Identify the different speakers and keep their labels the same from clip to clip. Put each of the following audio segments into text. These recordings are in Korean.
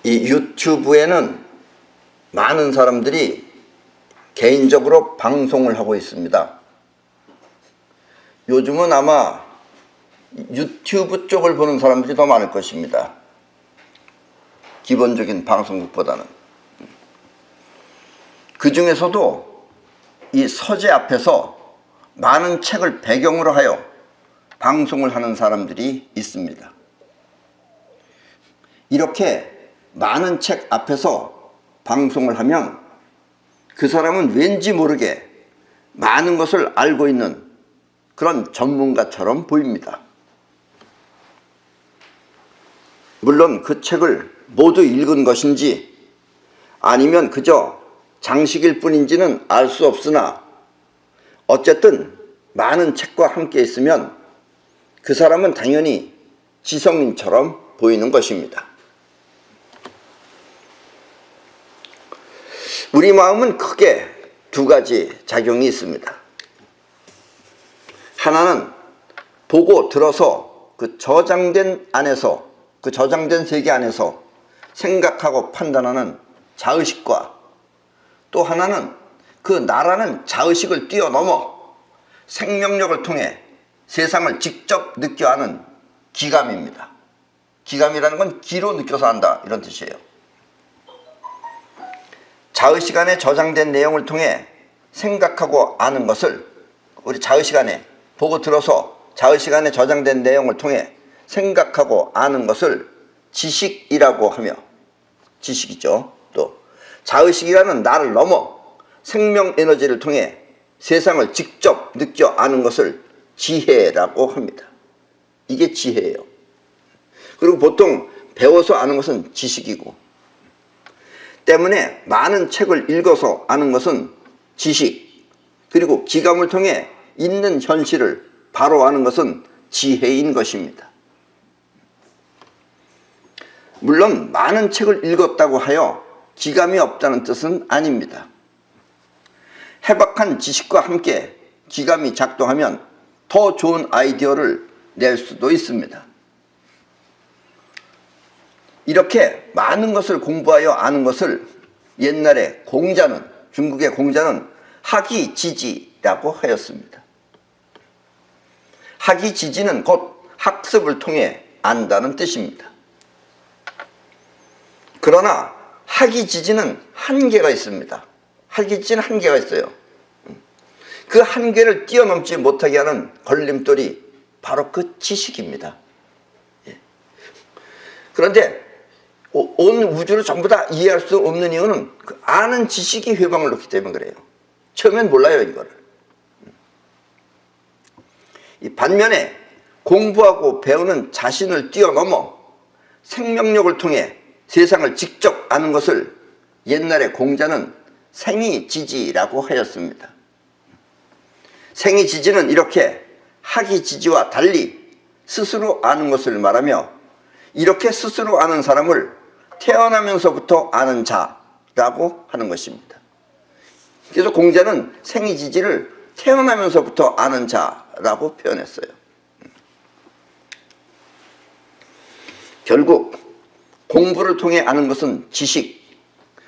Speaker 1: 이 유튜브에는 많은 사람들이 개인적으로 방송을 하고 있습니다. 요즘은 아마 유튜브 쪽을 보는 사람들이 더 많을 것입니다. 기본적인 방송국보다는. 그 중에서도 이 서재 앞에서 많은 책을 배경으로 하여 방송을 하는 사람들이 있습니다. 이렇게 많은 책 앞에서 방송을 하면 그 사람은 왠지 모르게 많은 것을 알고 있는 그런 전문가처럼 보입니다. 물론 그 책을 모두 읽은 것인지 아니면 그저 장식일 뿐인지는 알 수 없으나 어쨌든 많은 책과 함께 있으면 그 사람은 당연히 지성인처럼 보이는 것입니다. 우리 마음은 크게 두 가지 작용이 있습니다. 하나는 보고 들어서 그 저장된 안에서, 그 저장된 세계 안에서 생각하고 판단하는 자의식과, 또 하나는 그 나라는 자의식을 뛰어넘어 생명력을 통해 세상을 직접 느껴 하는 기감입니다. 기감이라는 건 기로 느껴서 한다, 이런 뜻이에요. 자의식 안에 저장된 내용을 통해 생각하고 아는 것을, 우리 자의식 안에 보고 들어서 자의식 안에 저장된 내용을 통해 생각하고 아는 것을 지식이라고 하며, 지식이죠. 또 자의식이라는 나를 넘어 생명 에너지를 통해 세상을 직접 느껴 아는 것을 지혜라고 합니다. 이게 지혜예요. 그리고 보통 배워서 아는 것은 지식이고, 때문에 많은 책을 읽어서 아는 것은 지식, 그리고 기감을 통해 있는 현실을 바로 아는 것은 지혜인 것입니다. 물론 많은 책을 읽었다고 하여 기감이 없다는 뜻은 아닙니다. 해박한 지식과 함께 기감이 작동하면 더 좋은 아이디어를 낼 수도 있습니다. 이렇게 많은 것을 공부하여 아는 것을 옛날에 공자는, 중국의 공자는 학이지지라고 하였습니다. 학이지지는 곧 학습을 통해 안다는 뜻입니다. 그러나 학이지지는 한계가 있습니다. 학이지지는 한계가 있어요. 그 한계를 뛰어넘지 못하게 하는 걸림돌이 바로 그 지식입니다. 그런데 온 우주를 전부 다 이해할 수 없는 이유는 그 아는 지식이 회방을 놓기 때문에 그래요. 처음엔 몰라요, 이거를. 반면에 공부하고 배우는 자신을 뛰어넘어 생명력을 통해 세상을 직접 아는 것을 옛날에 공자는 생이지지라고 하였습니다. 생이지지는 이렇게 학이지지와 달리 스스로 아는 것을 말하며, 이렇게 스스로 아는 사람을 태어나면서부터 아는 자라고 하는 것입니다. 그래서 공자는 생이지지를 태어나면서부터 아는 자라고 표현했어요. 결국 공부를 통해 아는 것은 지식,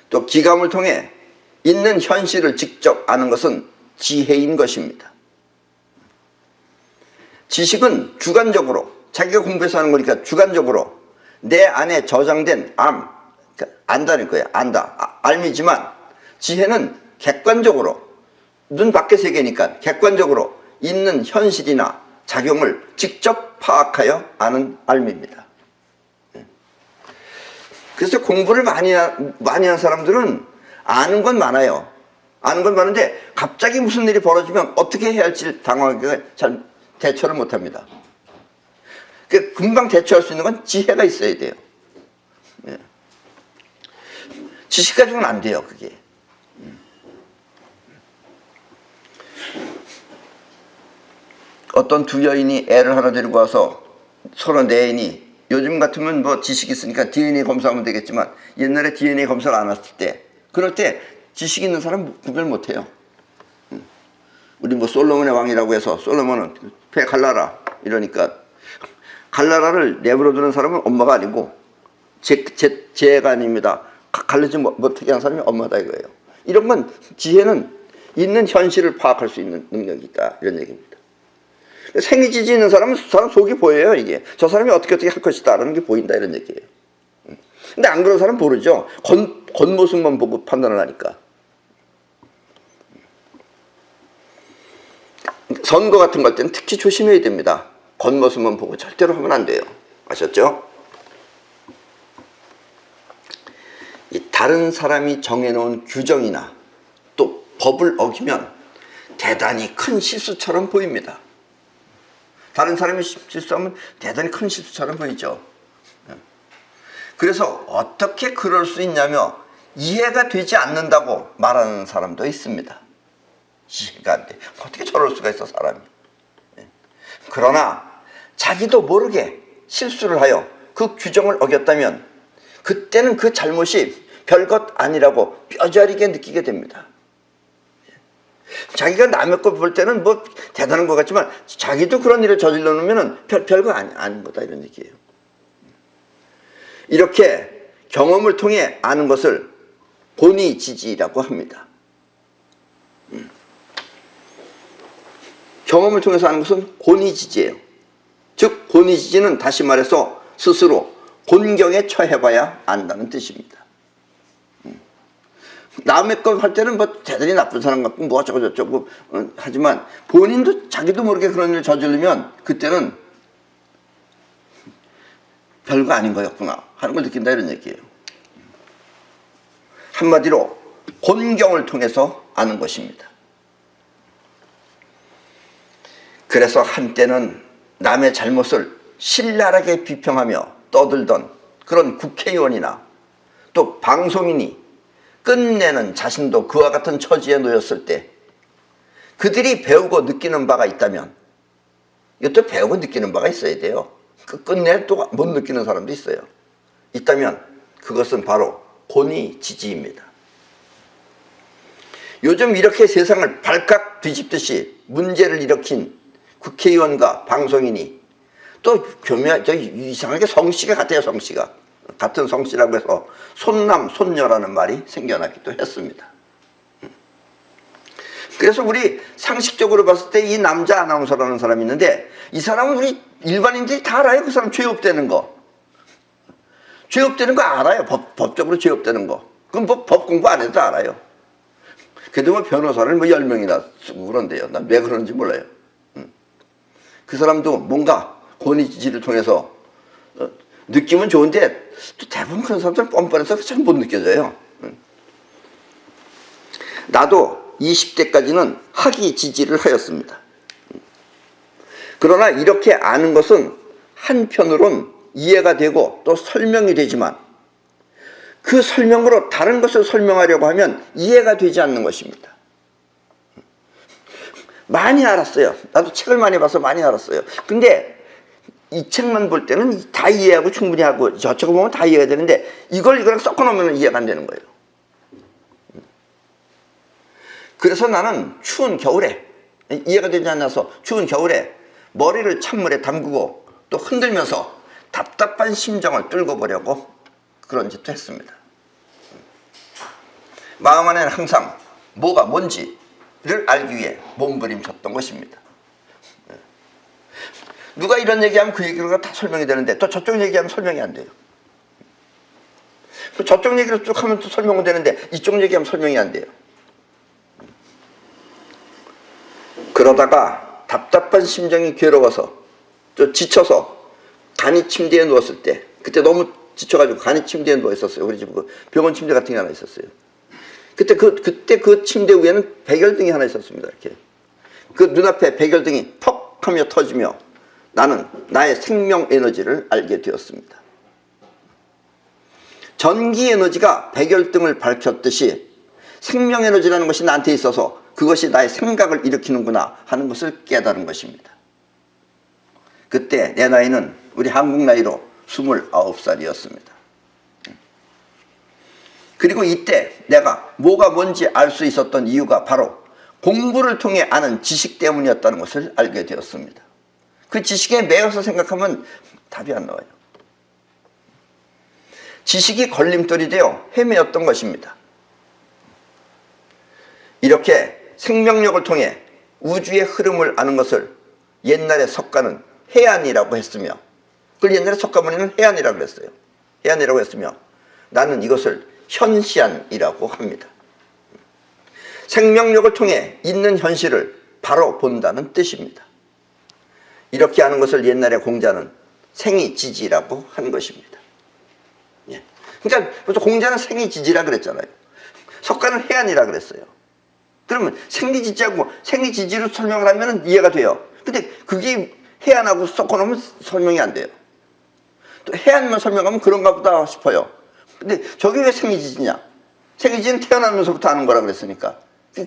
Speaker 1: 또 기감을 통해 있는 현실을 직접 아는 것은 지혜인 것입니다. 지식은 주관적으로, 자기가 공부해서 하는 거니까 주관적으로 내 안에 저장된 안다는 거예요. 안다, 알미지만 지혜는 객관적으로, 눈 밖의 세계니까 객관적으로 있는 현실이나 작용을 직접 파악하여 아는 알미입니다. 그래서 공부를 많이 한 사람들은 아는 건 많아요. 아는 건 많은데 갑자기 무슨 일이 벌어지면 어떻게 해야 할지 당황하게 잘 대처를 못합니다. 금방 대처할 수 있는 건 지혜가 있어야 돼요. 지식 가지고는 안 돼요, 그게. 어떤 두 여인이 애를 하나 데리고 와서 서로 내인이, 요즘 같으면 뭐 지식이 있으니까 DNA 검사하면 되겠지만 옛날에 DNA 검사를 안 했을 때, 그럴 때 지식 있는 사람 구별 못해요. 우리 뭐 솔로몬의 왕이라고 해서 솔로몬은 배 갈라라 이러니까 갈라라를 내버려두는 사람은 엄마가 아니고 제가 아닙니다. 가르치 못하게 한 사람이 엄마다 이거예요. 이런 건 지혜는 있는 현실을 파악할 수 있는 능력이 있다 이런 얘기입니다. 생이지지 있는 사람은 사람 속이 보여요. 이게 저 사람이 어떻게 할 것이다 라는 게 보인다 이런 얘기예요. 근데 안 그런 사람은 모르죠. 겉모습만 보고 판단을 하니까. 선거 같은 거 할 때는 특히 조심해야 됩니다. 겉모습만 보고 절대로 하면 안 돼요. 아셨죠? 이 다른 사람이 정해놓은 규정이나 또 법을 어기면 대단히 큰 실수처럼 보입니다. 다른 사람이 실수하면 대단히 큰 실수처럼 보이죠. 그래서 어떻게 그럴 수 있냐며 이해가 되지 않는다고 말하는 사람도 있습니다. 이해가 안 돼. 어떻게 저럴 수가 있어 사람이. 그러나 자기도 모르게 실수를 하여 그 규정을 어겼다면 그때는 그 잘못이 별것 아니라고 뼈저리게 느끼게 됩니다. 자기가 남의 거 볼 때는 뭐 대단한 것 같지만 자기도 그런 일을 저질러 놓으면 별거 아닌 거다 이런 얘기예요. 이렇게 경험을 통해 아는 것을 본의지지라고 합니다. 경험을 통해서 아는 것은 본의지지예요. 즉 본의지지는 다시 말해서 스스로 곤경에 처해봐야 안다는 뜻입니다. 남의 것 할 때는 뭐 대단히 나쁜 사람 같고 뭐 어쩌고 저쩌고 하지만 본인도 자기도 모르게 그런 일을 저지르면 그때는 별거 아닌 거였구나 하는 걸 느낀다 이런 얘기예요. 한마디로 곤경을 통해서 아는 것입니다. 그래서 한때는 남의 잘못을 신랄하게 비평하며 떠들던 그런 국회의원이나 또 방송인이 끝내는 자신도 그와 같은 처지에 놓였을 때 그들이 배우고 느끼는 바가 있다면 이것도 배우고 느끼는 바가 있어야 돼요. 그 끝내 또 못 느끼는 사람도 있어요. 있다면 그것은 바로 본의지지입니다. 요즘 이렇게 세상을 발칵 뒤집듯이 문제를 일으킨 국회의원과 방송인이 또 이상하게 성씨가 같아요. 성씨가 같은 성씨라고 해서 손남 손녀라는 말이 생겨나기도 했습니다. 그래서 우리 상식적으로 봤을 때 이 남자 아나운서라는 사람이 있는데 이 사람은 우리 일반인들이 다 알아요. 그 사람 죄 없다는 거. 죄 없다는 거 알아요. 법적으로 죄 없다는 거. 그럼 뭐 법 공부 안 해도 알아요. 그래도 뭐 변호사를 뭐 10명이나 쓰고 그런데요. 난 왜 그러는지 몰라요. 그 사람도 뭔가 권위지지를 통해서 느낌은 좋은데 또 대부분 그런 사람들은 뻔뻔해서 잘 못 느껴져요. 나도 20대까지는 학위 지지를 하였습니다. 그러나 이렇게 아는 것은 한편으론 이해가 되고 또 설명이 되지만 그 설명으로 다른 것을 설명하려고 하면 이해가 되지 않는 것입니다. 많이 알았어요. 나도 책을 많이 봐서 많이 알았어요. 근데 이 책만 볼 때는 다 이해하고 충분히 하고 저쪽을 보면 다 이해가 되는데 이거랑 섞어놓으면 이해가 안 되는 거예요. 그래서 나는 추운 겨울에 이해가 되지 않아서 추운 겨울에 머리를 찬물에 담그고 또 흔들면서 답답한 심정을 뚫고 보려고 그런 짓도 했습니다. 마음 안에는 항상 뭐가 뭔지를 알기 위해 몸부림쳤던 것입니다. 누가 이런 얘기하면 그 얘기가 다 설명이 되는데 또 저쪽 얘기하면 설명이 안 돼요. 저쪽 얘기를 쭉 하면 또 설명은 되는데 이쪽 얘기하면 설명이 안 돼요. 그러다가 답답한 심정이 괴로워서 또 지쳐서 간이 침대에 누웠을 때 그때 너무 지쳐가지고 간이 침대에 누워 있었어요. 우리 집 병원 침대 같은 게 하나 있었어요. 그때 그 침대 위에는 백열등이 하나 있었습니다. 이렇게 그 눈앞에 백열등이 퍽 하며 터지며 나는 나의 생명 에너지를 알게 되었습니다. 전기 에너지가 백열등을 밝혔듯이 생명 에너지라는 것이 나한테 있어서 그것이 나의 생각을 일으키는구나 하는 것을 깨달은 것입니다. 그때 내 나이는 우리 한국 나이로 29살이었습니다. 그리고 이때 내가 뭐가 뭔지 알 수 있었던 이유가 바로 공부를 통해 아는 지식 때문이었다는 것을 알게 되었습니다. 그 지식에 매여서 생각하면 답이 안 나와요. 지식이 걸림돌이 되어 헤매었던 것입니다. 이렇게 생명력을 통해 우주의 흐름을 아는 것을 옛날에 석가는 해안이라고 했으며, 그걸 옛날에 석가모니는 해안이라고 했어요. 해안이라고 했으며, 나는 이것을 현시안이라고 합니다. 생명력을 통해 있는 현실을 바로 본다는 뜻입니다. 이렇게 하는 것을 옛날에 공자는 생이지지라고 한 것입니다. 예. 그러니까 벌써 공자는 생이지지라 그랬잖아요. 석가는 해안이라 그랬어요. 그러면 생리지지하고 생리지지로 설명을 하면 이해가 돼요. 근데 그게 해안하고 섞어놓으면 설명이 안 돼요. 또 해안만 설명하면 그런가 보다 싶어요. 근데 저게 왜 생리지지냐? 생리지지는 태어나면서부터 아는 거라 그랬으니까.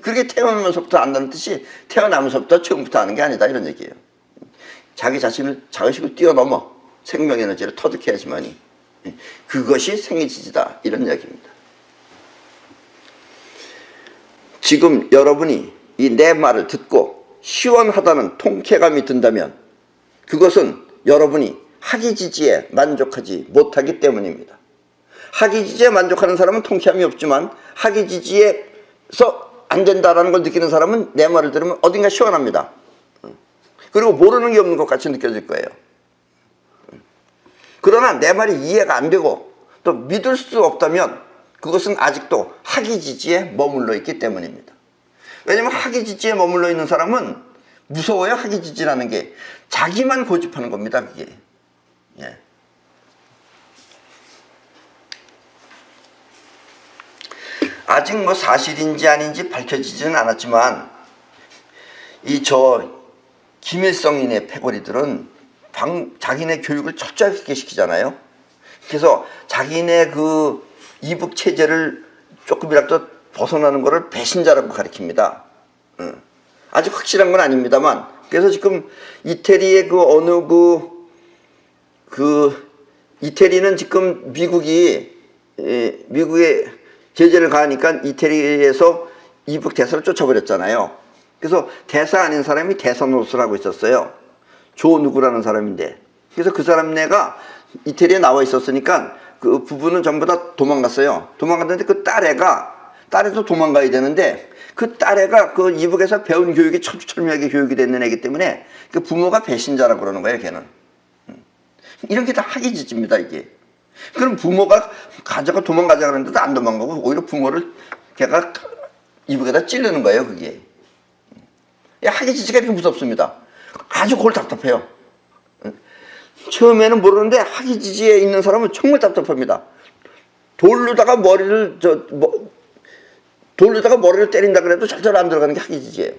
Speaker 1: 그렇게 태어나면서부터 안다는 뜻이 태어나면서부터 처음부터 아는 게 아니다, 이런 얘기예요. 자기 자신을, 자의식을 뛰어넘어 생명 에너지를 터득해야지만이 그것이 생리지지다, 이런 이야기입니다. 지금 여러분이 이 내 말을 듣고 시원하다는 통쾌감이 든다면 그것은 여러분이 학이지지에 만족하지 못하기 때문입니다. 학이지지에 만족하는 사람은 통쾌함이 없지만 학이지지에서 안 된다라는 걸 느끼는 사람은 내 말을 들으면 어딘가 시원합니다. 그리고 모르는 게 없는 것 같이 느껴질 거예요. 그러나 내 말이 이해가 안 되고 또 믿을 수 없다면 그것은 아직도 학이지지에 머물러 있기 때문입니다. 왜냐하면 학이지지에 머물러 있는 사람은 무서워요. 학이지지라는 게 자기만 고집하는 겁니다. 그게. 예. 아직 뭐 사실인지 아닌지 밝혀지지는 않았지만 김일성인의 패거리들은 자기네 교육을 철저하게 시키잖아요. 그래서 자기네 그 이북 체제를 조금이라도 벗어나는 것을 배신자라고 가리킵니다. 아직 확실한 건 아닙니다만, 그래서 지금 이태리의 이태리는 지금 미국의 제재를 가하니까 이태리에서 이북 대사를 쫓아버렸잖아요. 그래서 대사 아닌 사람이 대사 노릇을 하고 있었어요. 조 누구라는 사람인데. 그래서 그 사람네가 이태리에 나와 있었으니까 그 부부는 전부 다 도망갔어요. 도망갔는데 그 딸애도 도망가야 되는데 그 딸애가 그 이북에서 배운 교육이 철두철미하게 교육이 됐는 애기 때문에 그 부모가 배신자라고 그러는 거예요, 걔는. 이런 게 다 학이지지입니다, 이게. 그럼 부모가 도망가자 그러는데도 안 도망가고 오히려 부모를 걔가 이북에다 찌르는 거예요, 그게. 학이지지가 이렇게 무섭습니다. 아주 골 답답해요. 처음에는 모르는데 학이지지에 있는 사람은 정말 답답합니다. 돌로다가 머리를 때린다 그래도 절대로 안 들어가는 게 학이지지예요.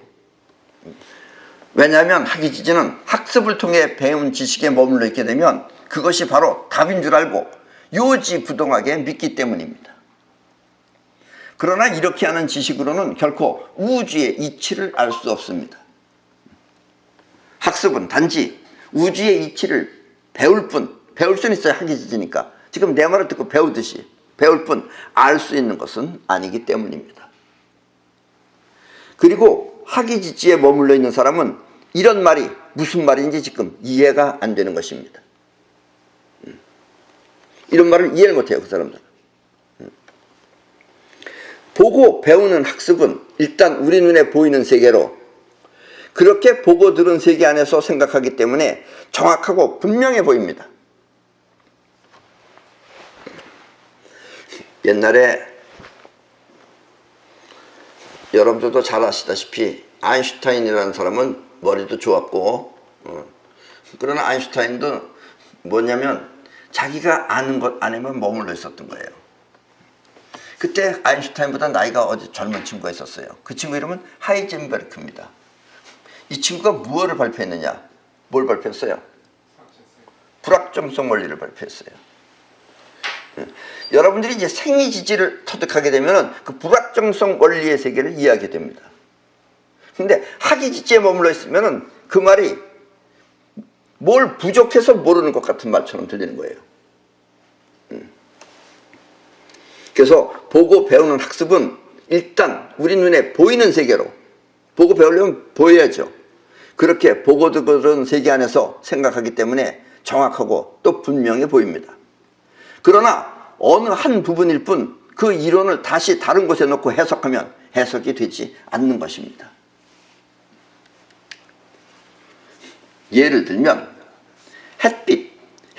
Speaker 1: 왜냐하면 학이지지는 학습을 통해 배운 지식에 머물러 있게 되면 그것이 바로 답인 줄 알고 요지부동하게 믿기 때문입니다. 그러나 이렇게 하는 지식으로는 결코 우주의 이치를 알 수 없습니다. 학습은 단지 우주의 이치를 배울 수는 있어요. 학이지지니까. 지금 내 말을 듣고 배우듯이 배울 뿐 알 수 있는 것은 아니기 때문입니다. 그리고 학이지지에 머물러 있는 사람은 이런 말이 무슨 말인지 지금 이해가 안 되는 것입니다. 이런 말을 이해를 못해요, 그 사람들은. 보고 배우는 학습은 일단 우리 눈에 보이는 세계로 그렇게 보고 들은 세계 안에서 생각하기 때문에 정확하고 분명해 보입니다. 옛날에 여러분들도 잘 아시다시피 아인슈타인이라는 사람은 머리도 좋았고 그러나 아인슈타인도 뭐냐면 자기가 아는 것 안에만 머물러 있었던 거예요. 그때 아인슈타인보다 나이가 어디 젊은 친구가 있었어요. 그 친구 이름은 하이젠베르크입니다. 이 친구가 무엇을 발표했느냐? 뭘 발표했어요? 불확정성 원리를 발표했어요. 여러분들이 이제 생리지지를 터득하게 되면 그 불확정성 원리의 세계를 이해하게 됩니다. 근데 학이지지에 머물러 있으면 그 말이 뭘 부족해서 모르는 것 같은 말처럼 들리는 거예요. 그래서 보고 배우는 학습은 일단 우리 눈에 보이는 세계로, 보고 배우려면 보여야죠. 그렇게 보고 들은 세계 안에서 생각하기 때문에 정확하고 또 분명해 보입니다. 그러나 어느 한 부분일 뿐 그 이론을 다시 다른 곳에 놓고 해석하면 해석이 되지 않는 것입니다. 예를 들면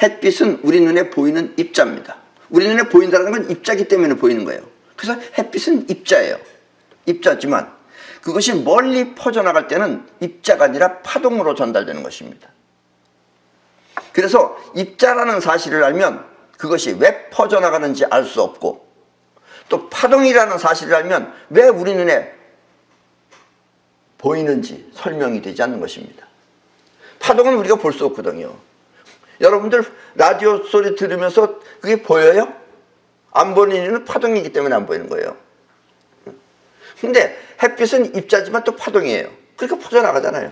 Speaker 1: 햇빛은 우리 눈에 보이는 입자입니다. 우리 눈에 보인다는 건 입자기 때문에 보이는 거예요. 그래서 햇빛은 입자예요. 입자지만 그것이 멀리 퍼져나갈 때는 입자가 아니라 파동으로 전달되는 것입니다. 그래서 입자라는 사실을 알면 그것이 왜 퍼져나가는지 알 수 없고, 또 파동이라는 사실을 알면 왜 우리 눈에 보이는지 설명이 되지 않는 것입니다. 파동은 우리가 볼 수 없거든요. 여러분들 라디오 소리 들으면서 그게 보여요? 안 보이는 이유는 파동이기 때문에 안 보이는 거예요. 근데 햇빛은 입자지만 또 파동이에요. 그러니까 퍼져나가잖아요.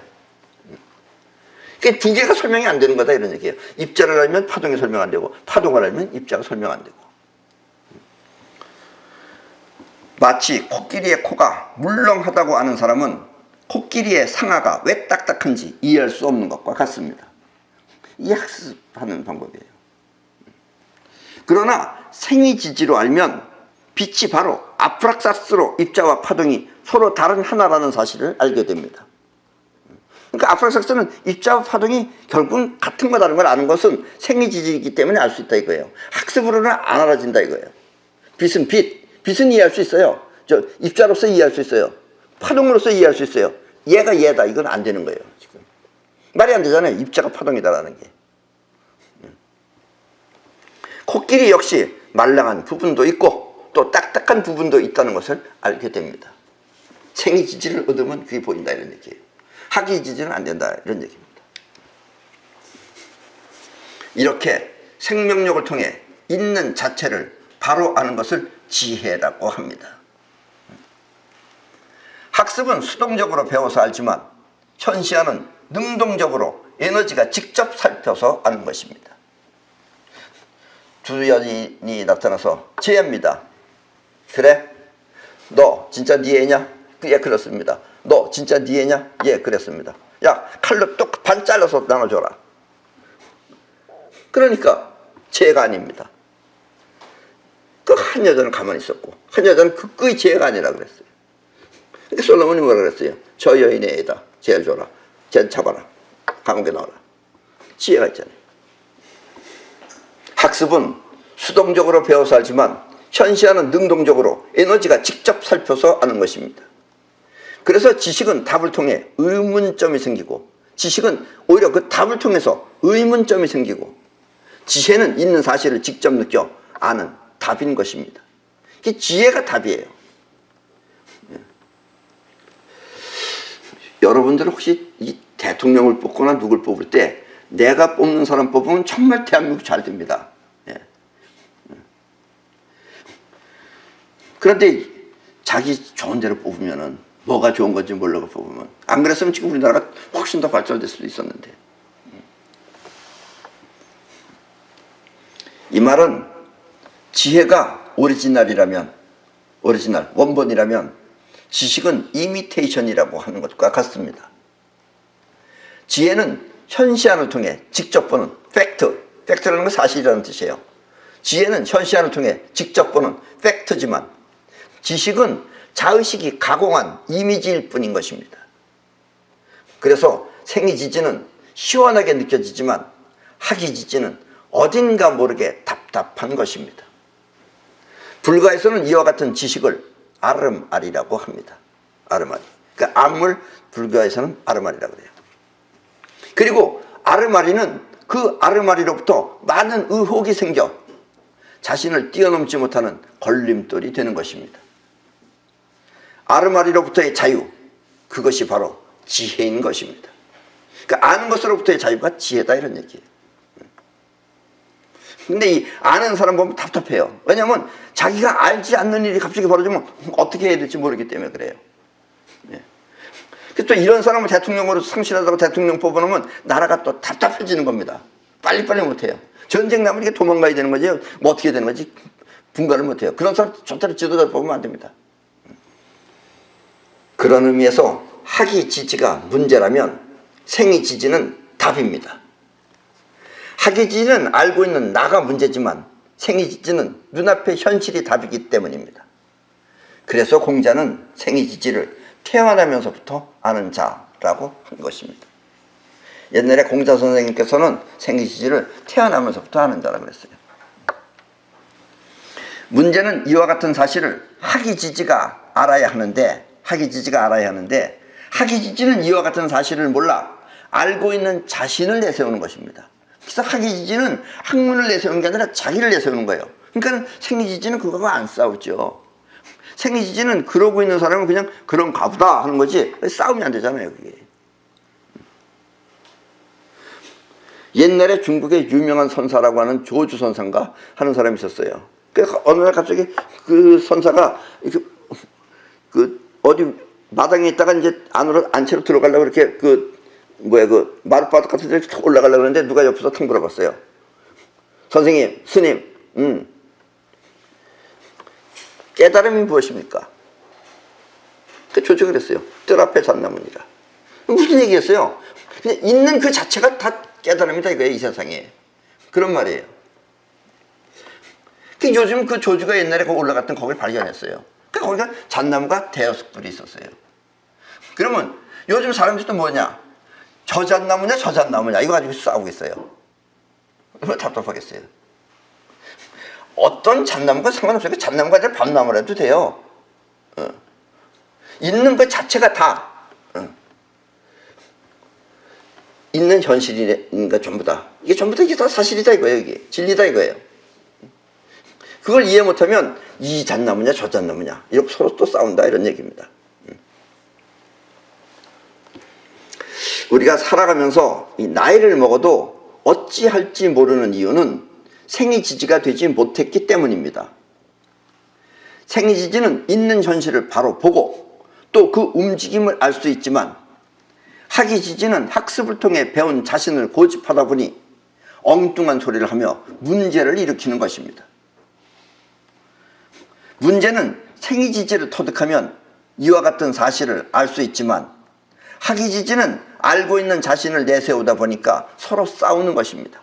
Speaker 1: 그러니까 두 개가 설명이 안 되는 거다 이런 얘기예요. 입자를 알면 파동이 설명 안 되고, 파동을 알면 입자가 설명 안 되고. 마치 코끼리의 코가 물렁하다고 아는 사람은 코끼리의 상아가 왜 딱딱한지 이해할 수 없는 것과 같습니다. 이 학습하는 방법이에요. 그러나 생이지지로 알면 빛이 바로 아프락사스로 입자와 파동이 서로 다른 하나라는 사실을 알게 됩니다. 그러니까 아프락사스는 입자와 파동이 결국은 같은 거다라는 걸 아는 것은 생이지지이기 때문에 알 수 있다 이거예요. 학습으로는 안 알아진다 이거예요. 빛은 빛은 이해할 수 있어요. 저 입자로서 이해할 수 있어요. 파동으로서 이해할 수 있어요. 얘가 얘다 이건 안 되는 거예요. 지금 말이 안 되잖아요. 입자가 파동이다라는 게. 코끼리 역시 말랑한 부분도 있고 또 딱딱한 부분도 있다는 것을 알게 됩니다. 생이지지를 얻으면 그게 보인다 이런 얘기예요. 학이지지는 안 된다 이런 얘기입니다. 이렇게 생명력을 통해 있는 자체를 바로 아는 것을 지혜라고 합니다. 학습은 수동적으로 배워서 알지만 현시아는 능동적으로 에너지가 직접 살펴서 아는 것입니다. 두 여인이 나타나서 지혜입니다. 그래? 너 진짜 네 애냐? 예, 그렇습니다. 너 진짜 네 애냐? 예, 그랬습니다. 야, 칼로 똑 반 잘라서 나눠줘라. 그러니까 지혜가 아닙니다. 그 한 여자는 가만히 있었고 한 여자는 그의 지혜가 아니라 그랬어요. 그러니까 솔로몬이 뭐라 그랬어요? 저 여인의 애다. 쟤를 줘라. 쟤를 잡아라. 감옥에 넣어라. 지혜가 있잖아요. 학습은 수동적으로 배워서 알지만 현시아는 능동적으로 에너지가 직접 살펴서 아는 것입니다. 그래서 지식은 답을 통해 의문점이 생기고, 지식은 오히려 그 답을 통해서 의문점이 생기고, 지혜는 있는 사실을 직접 느껴 아는 답인 것입니다. 지혜가 답이에요. 여러분들은 혹시 이 대통령을 뽑거나 누굴 뽑을 때 내가 뽑는 사람 뽑으면 정말 대한민국 잘 됩니다. 그런데 자기 좋은 대로 뽑으면은 뭐가 좋은 건지 모르고 뽑으면, 안 그랬으면 지금 우리나라가 훨씬 더 발전될 수도 있었는데. 이 말은 지혜가 오리지널, 원본이라면 지식은 이미테이션이라고 하는 것과 같습니다. 지혜는 현시안을 통해 직접 보는 팩트라는 건 사실이라는 뜻이에요. 지혜는 현시안을 통해 직접 보는 팩트지만 지식은 자의식이 가공한 이미지일 뿐인 것입니다. 그래서 생이지지는 시원하게 느껴지지만 학이지지는 어딘가 모르게 답답한 것입니다. 불가에서는 이와 같은 지식을 아름아리라고 합니다. 아름아리. 그러니까 암을 불가에서는 아름아리라고 해요. 그리고 아름아리는 그 아름아리로부터 많은 의혹이 생겨 자신을 뛰어넘지 못하는 걸림돌이 되는 것입니다. 아름아리로부터의 자유, 그것이 바로 지혜인 것입니다. 그러니까 아는 것으로부터의 자유가 지혜다 이런 얘기예요. 근데 이 아는 사람 보면 답답해요. 왜냐하면 자기가 알지 않는 일이 갑자기 벌어지면 어떻게 해야 될지 모르기 때문에 그래요. 또 이런 사람을 대통령으로 상실하다고 대통령 뽑아놓으면 나라가 또 답답해지는 겁니다. 빨리빨리 못해요. 전쟁 나면 이렇게 도망가야 되는 거지, 뭐 어떻게 되는 거지, 분간을 못해요. 그런 사람 절대로 지도자를 뽑으면 안 됩니다. 그런 의미에서 학이지지가 문제라면 생이지지는 답입니다. 학이지지는 알고 있는 나가 문제지만 생이지지는 눈앞의 현실이 답이기 때문입니다. 그래서 공자는 생이지지를 태어나면서부터 아는 자라고 한 것입니다. 옛날에 공자 선생님께서는 생이지지를 태어나면서부터 아는 자라고 그랬어요. 문제는 이와 같은 사실을 학이지지가 알아야 하는데 학이지지는 이와 같은 사실을 몰라 알고 있는 자신을 내세우는 것입니다. 그래서 학이지지는 학문을 내세우는 게 아니라 자기를 내세우는 거예요. 그러니까 생이지지는 그거하고 안 싸우죠. 생이지지는 그러고 있는 사람은 그냥 그런가 보다 하는 거지 싸우면 안 되잖아요. 그게. 옛날에 중국의 유명한 선사라고 하는 조주 선사인가 하는 사람이 있었어요. 그래서 어느 날 갑자기 그 선사가 어디 마당에 있다가 이제 안으로 안채로 들어가려고 이렇게 마룻바닥 같은 데 탁 올라가려고 하는데 누가 옆에서 탁 물어봤어요. 선생님, 스님, 깨달음이 무엇입니까? 그 조직을 했어요. 뜰 앞에 잣나무니라. 무슨 얘기였어요? 그냥 있는 그 자체가 다 깨달음이다 이거예요, 이 세상에. 그런 말이에요. 요즘 그 조주가 옛날에 올라갔던 거기를 발견했어요. 거기가 잣나무가 대여섯 그루 있었어요. 그러면 요즘 사람들도 뭐냐? 저 잣나무냐 저 잣나무냐 이거 가지고 싸우고 있어요. 답답하겠어요. 어떤 잣나무가 상관없어요. 그 잣나무가 아니라 밤나무라도 돼요. 있는 것 자체가 다 있는 현실이니까 전부 다. 이게 전부 다 이게 다 사실이다 이거예요. 이게 진리다 이거예요. 그걸 이해 못하면 이 잣나무냐 저 잣나무냐 이렇게 서로 또 싸운다 이런 얘기입니다. 우리가 살아가면서 이 나이를 먹어도 어찌할지 모르는 이유는 생이지지가 되지 못했기 때문입니다. 생이지지는 있는 현실을 바로 보고 또 그 움직임을 알 수 있지만 학이지지는 학습을 통해 배운 자신을 고집하다 보니 엉뚱한 소리를 하며 문제를 일으키는 것입니다. 문제는 생이지지를 터득하면 이와 같은 사실을 알 수 있지만 학이지지는 알고 있는 자신을 내세우다 보니까 서로 싸우는 것입니다.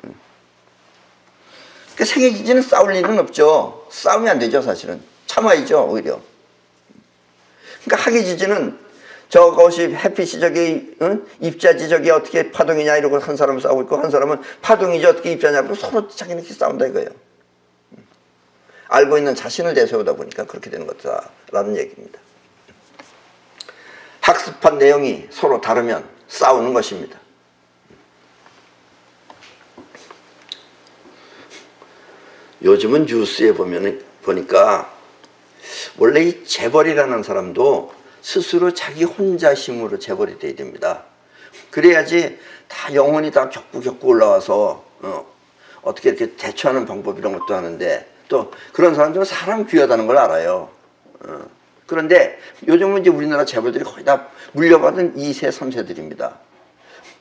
Speaker 1: 그러니까 생이지지는 싸울 일은 없죠. 싸우면 안 되죠. 사실은 참아야죠. 오히려. 그러니까 학이지지는 저것이 햇빛이 저기 입자지 저기 어떻게 파동이냐 이러고 한 사람은 싸우고 있고 한 사람은 파동이지 어떻게 입자냐 그러고 서로 자기네끼리 싸운다 이거예요. 알고 있는 자신을 내세우다 보니까 그렇게 되는 것이다라는 얘기입니다. 학습한 내용이 서로 다르면 싸우는 것입니다. 요즘은 뉴스에 보니까 원래 이 재벌이라는 사람도 스스로 자기 혼자 힘으로 재벌이 돼야 됩니다. 그래야지 다 영혼이 다 겪고 올라와서 어떻게 이렇게 대처하는 방법 이런 것도 하는데 또 그런 사람들은 사람 귀하다는 걸 알아요. 그런데 요즘은 이제 우리나라 재벌들이 거의 다 물려받은 2세, 3세들입니다.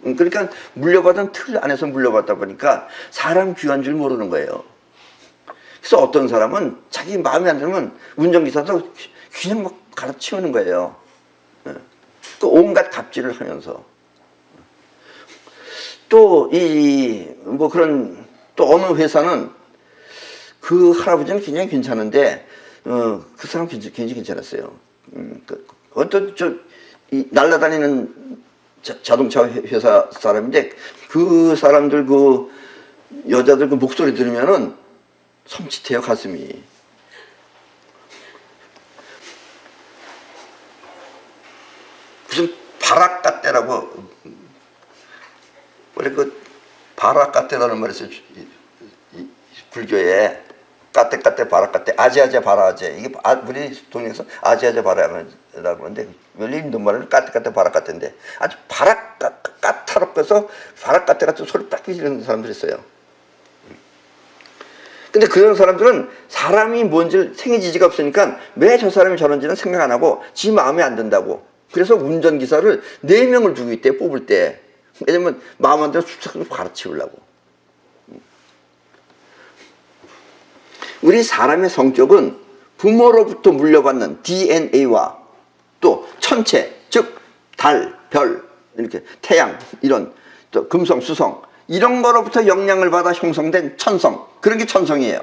Speaker 1: 그러니까 물려받은 틀 안에서 물려받다 보니까 사람 귀한 줄 모르는 거예요. 그래서 어떤 사람은 자기 마음에 안 들면 운전기사도 그냥 막 갈아치우는 거예요. 또 온갖 갑질을 하면서. 또 또 어느 회사는 그 할아버지는 굉장히 괜찮은데 그 사람 굉장히 괜찮았어요. 어떤 날아다니는 자동차 회사 사람인데 그 사람들 그 여자들 그 목소리 들으면은 섬찟해요 가슴이. 무슨 바라까떼라고 원래 그 바라까떼라는 말이 있어요. 불교에 까떼 바라까떼 아제아제 바라아제 이게 우리 동네에서 아제아제 바라라고 하는데 원래 인도말은 까떼 바라까떼인데 아주 까탈없어서 바라까떼 같은 소리 딱 지르는 사람들이 있어요. 근데 그런 사람들은 사람이 뭔지 생이지지가 없으니까 왜 저 사람이 저런지는 생각 안 하고 지 마음에 안 든다고. 그래서 운전기사를 4명을 두고 있대 뽑을 때. 왜냐면 마음 안 들어 쑥쑥 가르치우려고. 우리 사람의 성격은 부모로부터 물려받는 DNA와 또 천체, 즉 달, 별, 이렇게 태양 이런 또 금성, 수성 이런 거로부터 영향을 받아 형성된 천성, 그런 게 천성이에요.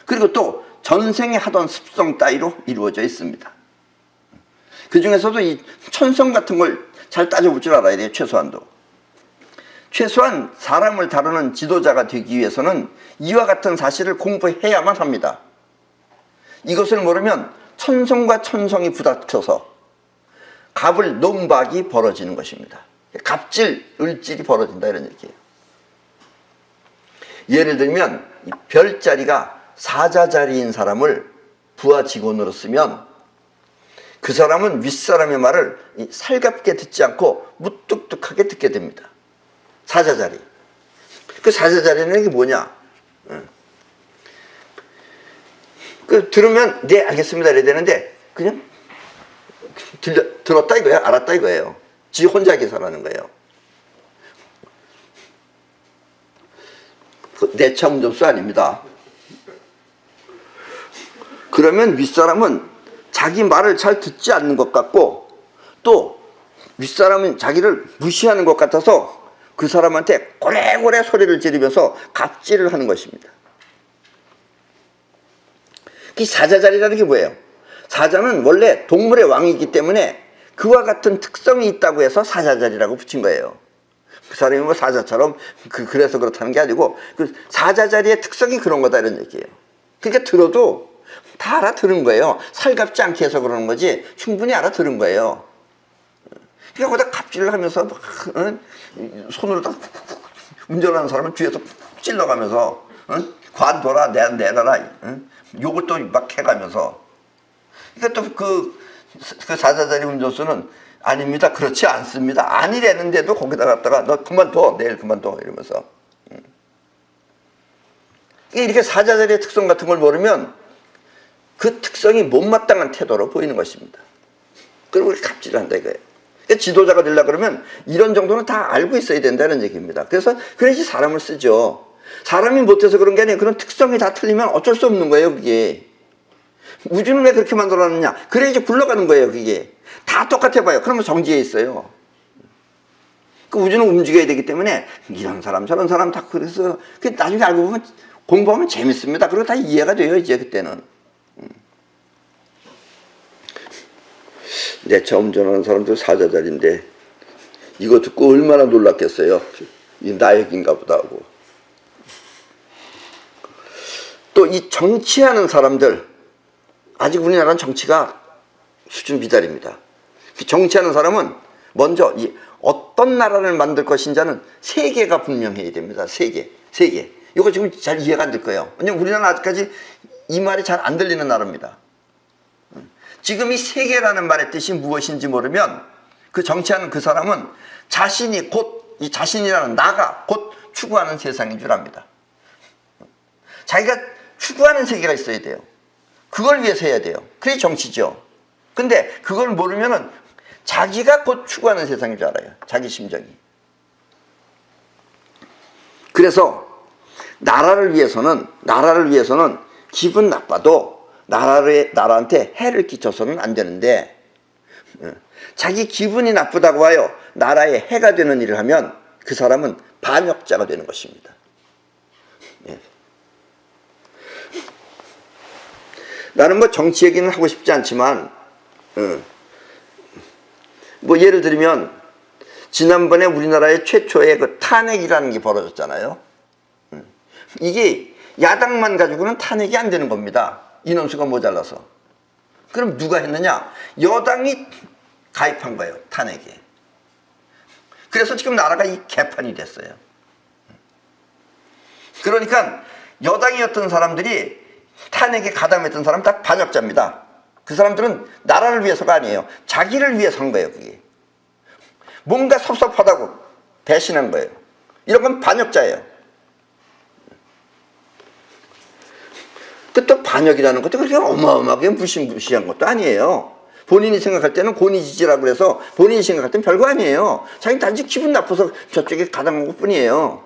Speaker 1: 그리고 또 전생에 하던 습성 따위로 이루어져 있습니다. 그 중에서도 이 천성 같은 걸 잘 따져볼 줄 알아야 돼요. 최소한 사람을 다루는 지도자가 되기 위해서는 이와 같은 사실을 공부해야만 합니다. 이것을 모르면 천성과 천성이 부닥쳐서 갑을 논박이 벌어지는 것입니다. 갑질, 을질이 벌어진다 이런 얘기예요. 예를 들면 이 별자리가 사자자리인 사람을 부하 직원으로 쓰면 그 사람은 윗사람의 말을 살갑게 듣지 않고 무뚝뚝하게 듣게 됩니다. 사자자리. 그 사자자리는 이게 뭐냐? 그 들으면 네 알겠습니다 이래야 되는데 그냥 들었다 이거예요. 알았다 이거예요. 지 혼자 계산하는 거예요. 내 차 운전수 아닙니다. 그러면 윗사람은 자기 말을 잘 듣지 않는 것 같고 또 윗사람은 자기를 무시하는 것 같아서 그 사람한테 고래고래 소리를 지르면서 갑질을 하는 것입니다. 이 사자자리라는 게 뭐예요? 사자는 원래 동물의 왕이기 때문에 그와 같은 특성이 있다고 해서 사자자리라고 붙인 거예요. 그 사람이 뭐 사자처럼 그래서 그렇다는 게 아니고 그 사자자리의 특성이 그런 거다 이런 얘기예요. 그러니까 들어도 다 알아들은 거예요. 살갑지 않게 해서 그러는 거지 충분히 알아들은 거예요. 그러니까 거기다 갑질을 하면서 막, 손으로 딱 운전하는 사람은 뒤에서 찔러가면서 관둬라 내놔라 욕을 또 막 해가면서 그러니까 또 그 사자자리 운전수는 아닙니다 그렇지 않습니다 아니랬는데도 거기다 갖다가 너 그만둬 내일 그만둬 이러면서 이렇게 사자자리의 특성 같은 걸 모르면 그 특성이 못마땅한 태도로 보이는 것입니다. 그리고 갑질을 한다 이거예요. 그러니까 지도자가 되려고 그러면 이런 정도는 다 알고 있어야 된다는 얘기입니다. 그래서 그래야지 사람을 쓰죠. 사람이 못해서 그런 게 아니에요. 그런 특성이 다 틀리면 어쩔 수 없는 거예요 그게. 우주는 왜 그렇게 만들어놨느냐 그래야지 굴러가는 거예요 그게. 다 똑같아 봐요. 그러면 정지해 있어요. 그 우주는 움직여야 되기 때문에 이런 사람 저런 사람 다 그래서 나중에 알고 보면 공부하면 재밌습니다. 그리고 다 이해가 돼요 이제 그때는. 내 차 운전하는 사람도 사자자리인데 이거 듣고 얼마나 놀랐겠어요. 이 나 얘기인가 보다 하고. 또 이 정치하는 사람들 아직 우리나라는 정치가 수준 미달입니다. 정치하는 사람은 먼저 이 어떤 나라를 만들 것인지는 세계가 분명해야 됩니다. 세계. 이거 지금 잘 이해가 안 될 거예요. 왜냐면 우리나라는 아직까지 이 말이 잘 안 들리는 나라입니다. 지금 이 세계라는 말의 뜻이 무엇인지 모르면 그 정치하는 그 사람은 자신이 곧 이 자신이라는 나가 곧 추구하는 세상인 줄 압니다. 자기가 추구하는 세계가 있어야 돼요. 그걸 위해서 해야 돼요. 그게 정치죠. 근데 그걸 모르면은 자기가 곧 추구하는 세상인 줄 알아요. 자기 심정이. 그래서 나라를 위해서는 기분 나빠도 나라한테 해를 끼쳐서는 안 되는데 자기 기분이 나쁘다고 하여 나라에 해가 되는 일을 하면 그 사람은 반역자가 되는 것입니다. 예. 나는 뭐 정치 얘기는 하고 싶지 않지만 뭐 예를 들면 지난번에 우리나라의 최초의 그 탄핵이라는 게 벌어졌잖아요. 이게 야당만 가지고는 탄핵이 안 되는 겁니다. 인원수가 모자라서. 그럼 누가 했느냐? 여당이 가입한 거예요. 탄핵에. 그래서 지금 나라가 이 개판이 됐어요. 그러니까 여당이었던 사람들이 탄핵에 가담했던 사람 다 반역자입니다. 그 사람들은 나라를 위해서가 아니에요. 자기를 위해서 한 거예요. 그게. 뭔가 섭섭하다고 배신한 거예요. 이런 건 반역자예요. 그 또 반역이라는 것도 그렇게 어마어마하게 무시한 것도 아니에요. 본인이 생각할 때는 고니지지라고 해서 본인이 생각할 때는 별거 아니에요. 자기 단지 기분 나빠서 저쪽에 가담한 것 뿐이에요.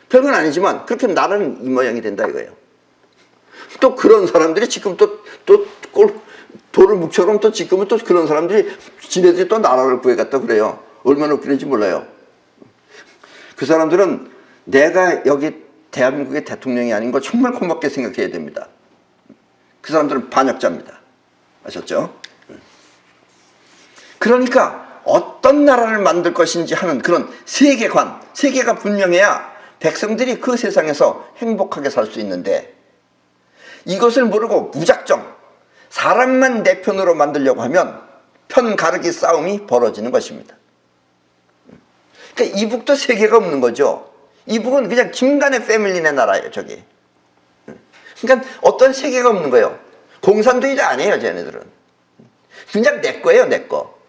Speaker 1: 별건 아니지만 그렇게 나라는 이 모양이 된다 이거예요. 또 그런 사람들이 지금 또 돌을 묵혀놓으면 또 지금은 또 그런 사람들이 지네들이 또 나라를 구해갔다 그래요. 얼마나 웃기는지 몰라요. 그 사람들은 내가 여기 대한민국의 대통령이 아닌 거 정말 고맙게 생각해야 됩니다. 그 사람들은 반역자입니다. 아셨죠? 그러니까 어떤 나라를 만들 것인지 하는 그런 세계관, 세계가 분명해야 백성들이 그 세상에서 행복하게 살 수 있는데, 이것을 모르고 무작정 사람만 내 편으로 만들려고 하면 편 가르기 싸움이 벌어지는 것입니다. 그러니까 이북도 세계가 없는 거죠. 이북은 그냥 김간의 패밀리네 나라예요, 저기. 그러니까 어떤 세계가 없는 거예요. 공산주의자 아니에요, 쟤네들은. 그냥 내 거예요, 내 거.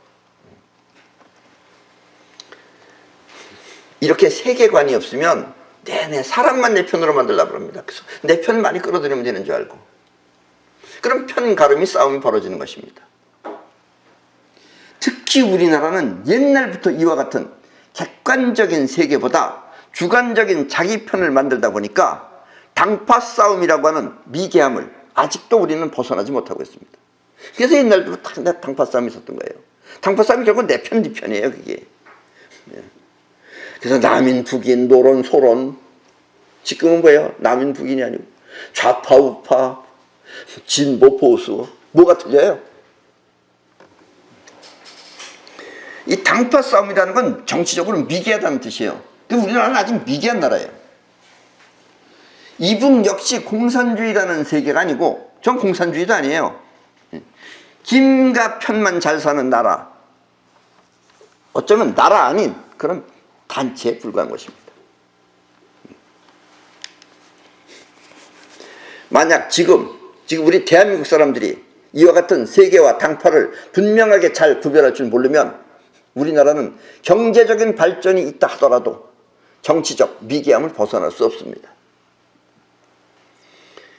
Speaker 1: 이렇게 세계관이 없으면 내내 사람만 내 편으로 만들려고 합니다. 그래서 내 편 많이 끌어들이면 되는 줄 알고. 그럼 편 가름이 싸움이 벌어지는 것입니다. 특히 우리나라는 옛날부터 이와 같은 객관적인 세계보다 주관적인 자기 편을 만들다 보니까 당파 싸움이라고 하는 미개함을 아직도 우리는 벗어나지 못하고 있습니다. 그래서 옛날부터 당파 싸움이 있었던 거예요. 당파 싸움이 결국 내 편, 네 편이에요, 그게. 그래서 남인, 북인, 노론, 소론. 지금은 뭐예요? 남인, 북인이 아니고 좌파, 우파, 진보, 보수. 뭐가 틀려요? 이 당파 싸움이라는 건 정치적으로 미개하다는 뜻이에요. 근데 우리나라는 아직 미개한 나라예요. 이북 역시 공산주의라는 세계가 아니고, 전 공산주의도 아니에요. 김과 편만 잘 사는 나라. 어쩌면 나라 아닌 그런 단체에 불과한 것입니다. 만약 지금 우리 대한민국 사람들이 이와 같은 세계와 당파를 분명하게 잘 구별할 줄 모르면 우리나라는 경제적인 발전이 있다 하더라도 정치적 미개함을 벗어날 수 없습니다.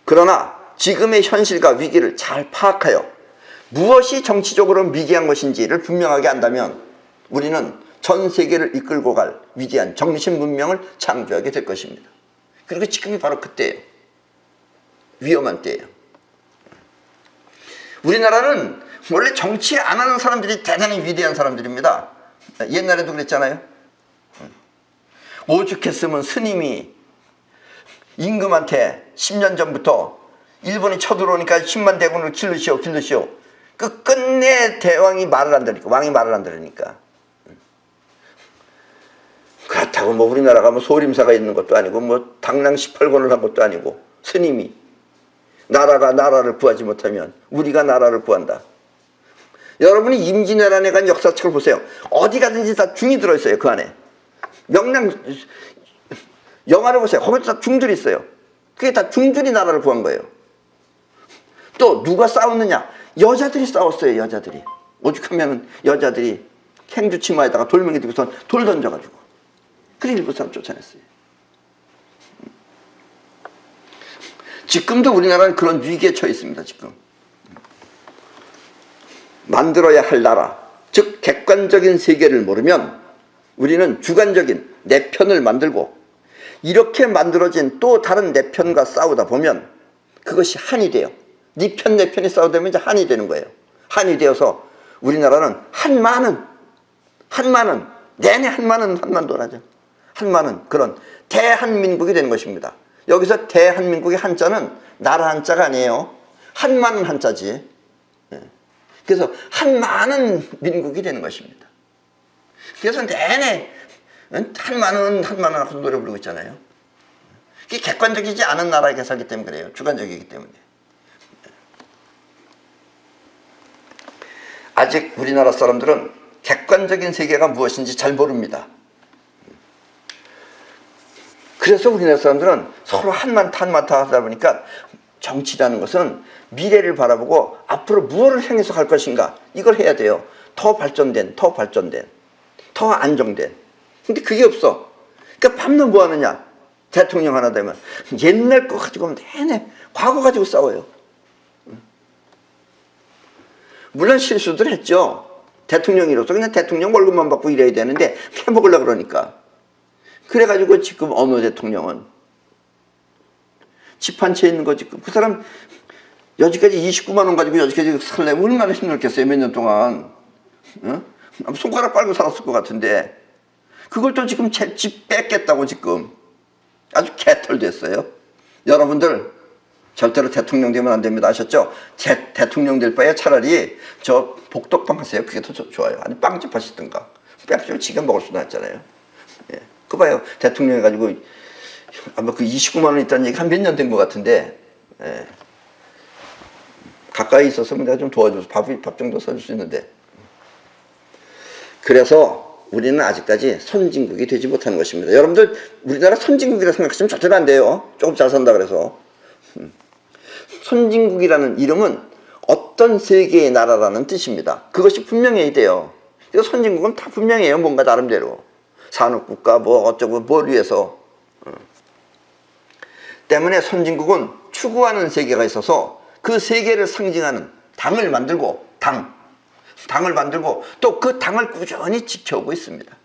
Speaker 1: 그러나 지금의 현실과 위기를 잘 파악하여 무엇이 정치적으로 미개한 것인지를 분명하게 안다면 우리는 전 세계를 이끌고 갈 위대한 정신 문명을 창조하게 될 것입니다. 그리고 지금이 바로 그때예요. 위험한 때예요. 우리나라는 원래 정치 안 하는 사람들이 대단히 위대한 사람들입니다. 옛날에도 그랬잖아요. 오죽했으면 스님이 임금한테 10년 전부터 일본이 쳐들어오니까 10만 대군을 기르시오. 그 끝내 대왕이 말을 안 들으니까, 왕이 말을 안 들으니까. 그렇다고 뭐 우리나라가 뭐 소림사가 있는 것도 아니고 뭐 당랑 18권을 한 것도 아니고 스님이 나라가 나라를 구하지 못하면 우리가 나라를 구한다. 여러분이 임진왜란에 간 역사책을 보세요. 어디 가든지 다 중이 들어있어요. 그 안에. 명량 영화를 보세요. 거기도 다 중들이 있어요. 그게 다 중들이 나라를 구한 거예요. 또 누가 싸웠느냐? 여자들이 싸웠어요. 여자들이. 오죽하면 여자들이 행주 치마에다가 돌멩이 들고서 돌 던져가지고 그래 일부 사람 쫓아냈어요. 지금도 우리나라는 그런 위기에 처해 있습니다. 지금 만들어야 할 나라, 즉 객관적인 세계를 모르면 우리는 주관적인 내 편을 만들고, 이렇게 만들어진 또 다른 내 편과 싸우다 보면 그것이 한이 돼요. 네 편 내 편이 싸우다 보면 이제 한이 되는 거예요. 한이 되어서 우리나라는 한많은 내내 한만도라죠. 한많은 그런 대한민국이 되는 것입니다. 여기서 대한민국의 한자는 나라 한자가 아니에요. 한많은 한자지. 그래서 한많은 민국이 되는 것입니다. 그래서 내내 한많은 하고 노래 부르고 있잖아요. 그게 객관적이지 않은 나라에 살기 때문에 그래요. 주관적이기 때문에. 아직 우리나라 사람들은 객관적인 세계가 무엇인지 잘 모릅니다. 그래서 우리나라 사람들은 서로 한만타 하다 보니까 정치라는 것은 미래를 바라보고 앞으로 무엇을 향해서 갈 것인가, 이걸 해야 돼요. 더 발전된, 더 안정된. 근데 그게 없어. 그러니까 밤낮 뭐 하느냐? 대통령 하나 되면 옛날 거 가지고 내내 과거 가지고 싸워요. 물론 실수들 했죠. 대통령이로서 그냥 대통령 월급만 받고 일해야 되는데 해먹으려고 그러니까. 그래가지고 지금 어느 대통령은 집 한 채 있는 거 지금 그 사람 여지까지 29만 원 가지고 여지까지 살려면 얼마나 힘들겠어요. 몇 년 동안. 손가락 빨고 살았을 것 같은데 그걸 또 지금 집 뺏겠다고 지금 아주 개털됐어요. 여러분들 절대로 대통령 되면 안 됩니다. 아셨죠? 대통령 될 바에 차라리 저 복덕방 하세요. 그게 더 좋아요. 아니 빵집 하시든가. 빵집을 지가 먹을 수도 있잖아요. 예. 그거 봐요. 대통령 해가지고 아마 그 29만 원 있다는 얘기 한 몇 년 된 것 같은데, 예. 가까이 있어서 내가 좀 도와줘서 밥 정도 사줄 수 있는데. 그래서 우리는 아직까지 선진국이 되지 못하는 것입니다. 여러분들 우리나라 선진국이라 생각하시면 절대로 안 돼요. 조금 잘 산다 그래서. 선진국이라는 이름은 어떤 세계의 나라라는 뜻입니다. 그것이 분명해야 돼요. 그래서 선진국은 다 분명해요. 뭔가 나름대로. 산업국가 뭐 어쩌고 뭘 위해서. 때문에 선진국은 추구하는 세계가 있어서 그 세계를 상징하는 당을 만들고 당을 만들고 또 그 당을 꾸준히 지켜오고 있습니다.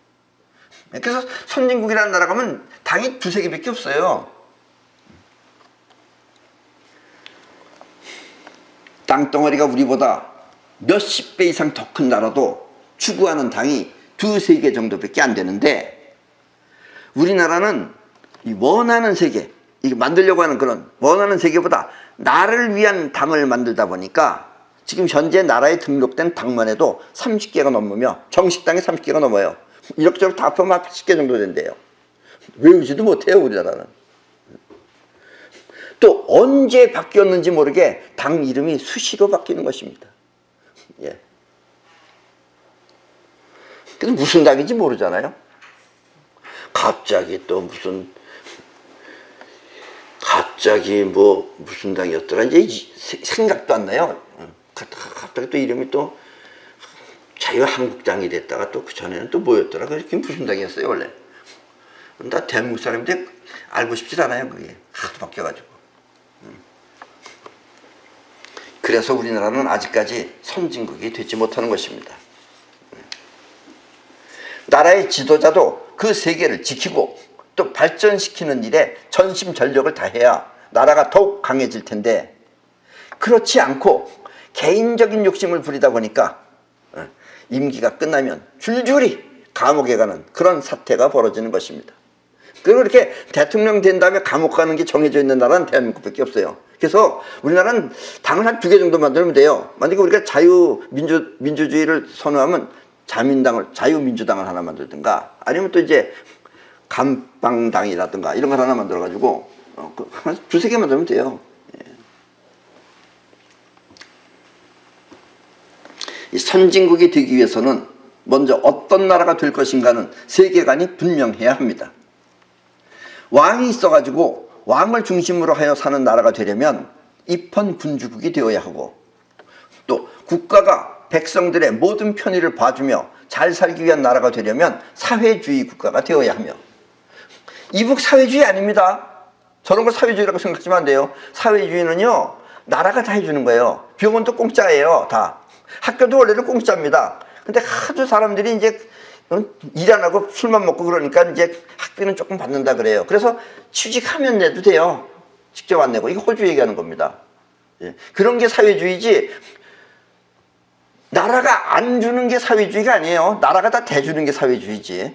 Speaker 1: 그래서 선진국이라는 나라 가면 당이 두세 개밖에 없어요. 땅덩어리가 우리보다 몇십 배 이상 더 큰 나라도 추구하는 당이 두세 개 정도밖에 안 되는데, 우리나라는 이 원하는 세계, 이게 만들려고 하는 그런 원하는 세계보다 나를 위한 당을 만들다 보니까 지금 현재 나라에 등록된 당만 해도 30개가 넘으며 정식당이 30개가 넘어요. 이렇게저렇게 다 합하면 80개 정도 된대요. 외우지도 못해요, 우리나라는. 또 언제 바뀌었는지 모르게 당 이름이 수시로 바뀌는 것입니다. 예. 그래서 무슨 당인지 모르잖아요. 갑자기 또 무슨 당이었더라. 이제 생각도 안 나요. 갑자기 또 이름이 또 자유한국당이 됐다가 또 그 전에는 또 뭐였더라. 그게 무슨 당이었어요, 원래. 나 대한민국 사람인데 알고 싶지 않아요, 그게. 하도 바뀌어가지고. 그래서 우리나라는 아직까지 선진국이 되지 못하는 것입니다. 나라의 지도자도 그 세계를 지키고 또 발전시키는 일에 전심전력을 다해야 나라가 더욱 강해질 텐데, 그렇지 않고 개인적인 욕심을 부리다 보니까 임기가 끝나면 줄줄이 감옥에 가는 그런 사태가 벌어지는 것입니다. 그리고 이렇게 대통령 된 다음에 감옥 가는 게 정해져 있는 나라는 대한민국밖에 없어요. 그래서 우리나라는 당을 한 2개 정도 만들면 돼요. 만약에 우리가 자유민주주의를 선호하면 자유민주당을 하나 만들든가, 아니면 또 이제 감방당이라든가 이런 걸 하나 만들어가지고 두세 개 만들면 돼요. 예. 이 선진국이 되기 위해서는 먼저 어떤 나라가 될 것인가는 세계관이 분명해야 합니다. 왕이 있어가지고 왕을 중심으로 하여 사는 나라가 되려면 입헌군주국이 되어야 하고, 또 국가가 백성들의 모든 편의를 봐주며 잘 살기 위한 나라가 되려면 사회주의 국가가 되어야 하며, 이북 사회주의 아닙니다. 저런 걸 사회주의라고 생각하면 안 돼요. 사회주의는요, 나라가 다 해주는 거예요. 병원도 공짜예요, 다. 학교도 원래는 공짜입니다. 근데 하도 사람들이 이제 일 안 하고 술만 먹고 그러니까 이제 학비는 조금 받는다 그래요. 그래서 취직하면 내도 돼요. 직접 안 내고. 이거 호주 얘기하는 겁니다. 예. 그런 게 사회주의지, 나라가 안 주는 게 사회주의가 아니에요. 나라가 다 대주는 게 사회주의지.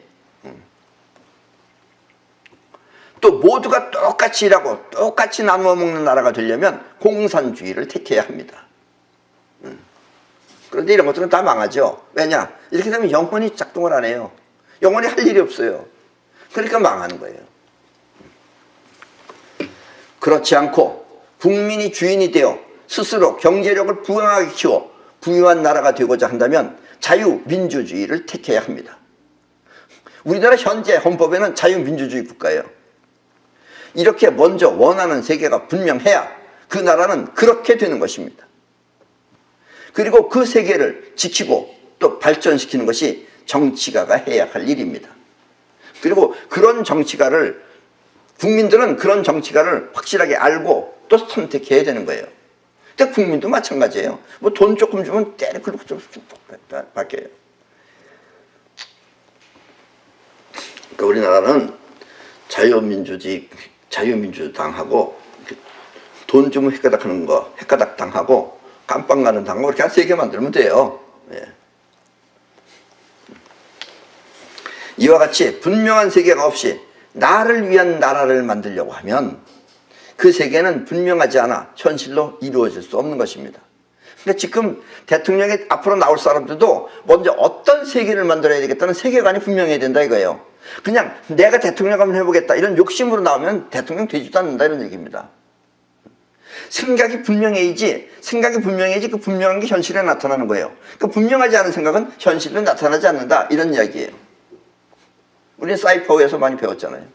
Speaker 1: 또 모두가 똑같이 일하고 똑같이 나누어 먹는 나라가 되려면 공산주의를 택해야 합니다. 그런데 이런 것들은 다 망하죠. 왜냐? 이렇게 되면 영혼이 작동을 안 해요. 영혼이 할 일이 없어요. 그러니까 망하는 거예요. 그렇지 않고 국민이 주인이 되어 스스로 경제력을 부강하게 키워 부유한 나라가 되고자 한다면 자유민주주의를 택해야 합니다. 우리나라 현재 헌법에는 자유민주주의 국가예요. 이렇게 먼저 원하는 세계가 분명해야 그 나라는 그렇게 되는 것입니다. 그리고 그 세계를 지키고 또 발전시키는 것이 정치가가 해야 할 일입니다. 그리고 그런 정치가를, 국민들은 그런 정치가를 확실하게 알고 또 선택해야 되는 거예요. 근데 국민도 마찬가지예요. 뭐 돈 조금 주면 때려 긁고 좀 바뀌어요. 그러니까 우리나라는 자유민주당하고 돈 주면 헷가닥 하는 거, 헷가닥 당하고 깜빵 가는 당하고 이렇게 한 3개 만들면 돼요. 예. 이와 같이 분명한 세계가 없이 나를 위한 나라를 만들려고 하면 그 세계는 분명하지 않아 현실로 이루어질 수 없는 것입니다. 그러니까 지금 대통령이 앞으로 나올 사람들도 먼저 어떤 세계를 만들어야 되겠다는 세계관이 분명해야 된다 이거예요. 그냥 내가 대통령 한번 해보겠다 이런 욕심으로 나오면 대통령 되지도 않는다 이런 얘기입니다. 생각이 분명해야지 그 분명한 게 현실에 나타나는 거예요. 그 분명하지 않은 생각은 현실로 나타나지 않는다 이런 이야기예요. 우리는 사이퍼에서 많이 배웠잖아요.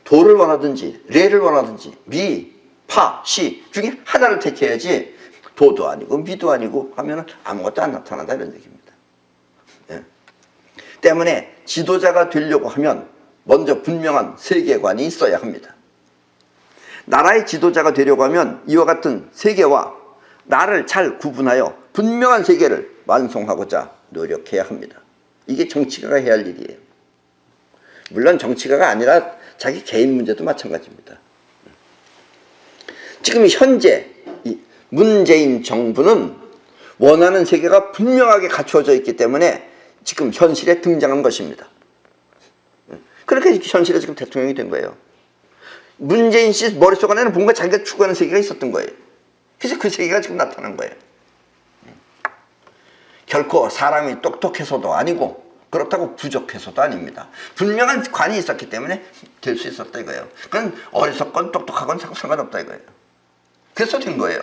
Speaker 1: 도를 원하든지 레를 원하든지 미, 파, 시 중에 하나를 택해야지 도도 아니고 미도 아니고 하면 아무것도 안 나타난다 이런 얘기입니다. 예. 때문에 지도자가 되려고 하면 먼저 분명한 세계관이 있어야 합니다. 나라의 지도자가 되려고 하면 이와 같은 세계와 나를 잘 구분하여 분명한 세계를 완성하고자 노력해야 합니다. 이게 정치가가 해야 할 일이에요. 물론 정치가가 아니라 자기 개인 문제도 마찬가지입니다. 지금 현재 이 문재인 정부는 원하는 세계가 분명하게 갖추어져 있기 때문에 지금 현실에 등장한 것입니다. 그렇게 현실에 지금 대통령이 된 거예요. 문재인 씨 머릿속 안에는 뭔가 자기가 추구하는 세계가 있었던 거예요. 그래서 그 세계가 지금 나타난 거예요. 결코 사람이 똑똑해서도 아니고 그렇다고 부족해서도 아닙니다. 분명한 관이 있었기 때문에 될 수 있었다 이거예요. 그건 어리석건 똑똑하건 상관없다 이거예요. 그래서 된 거예요.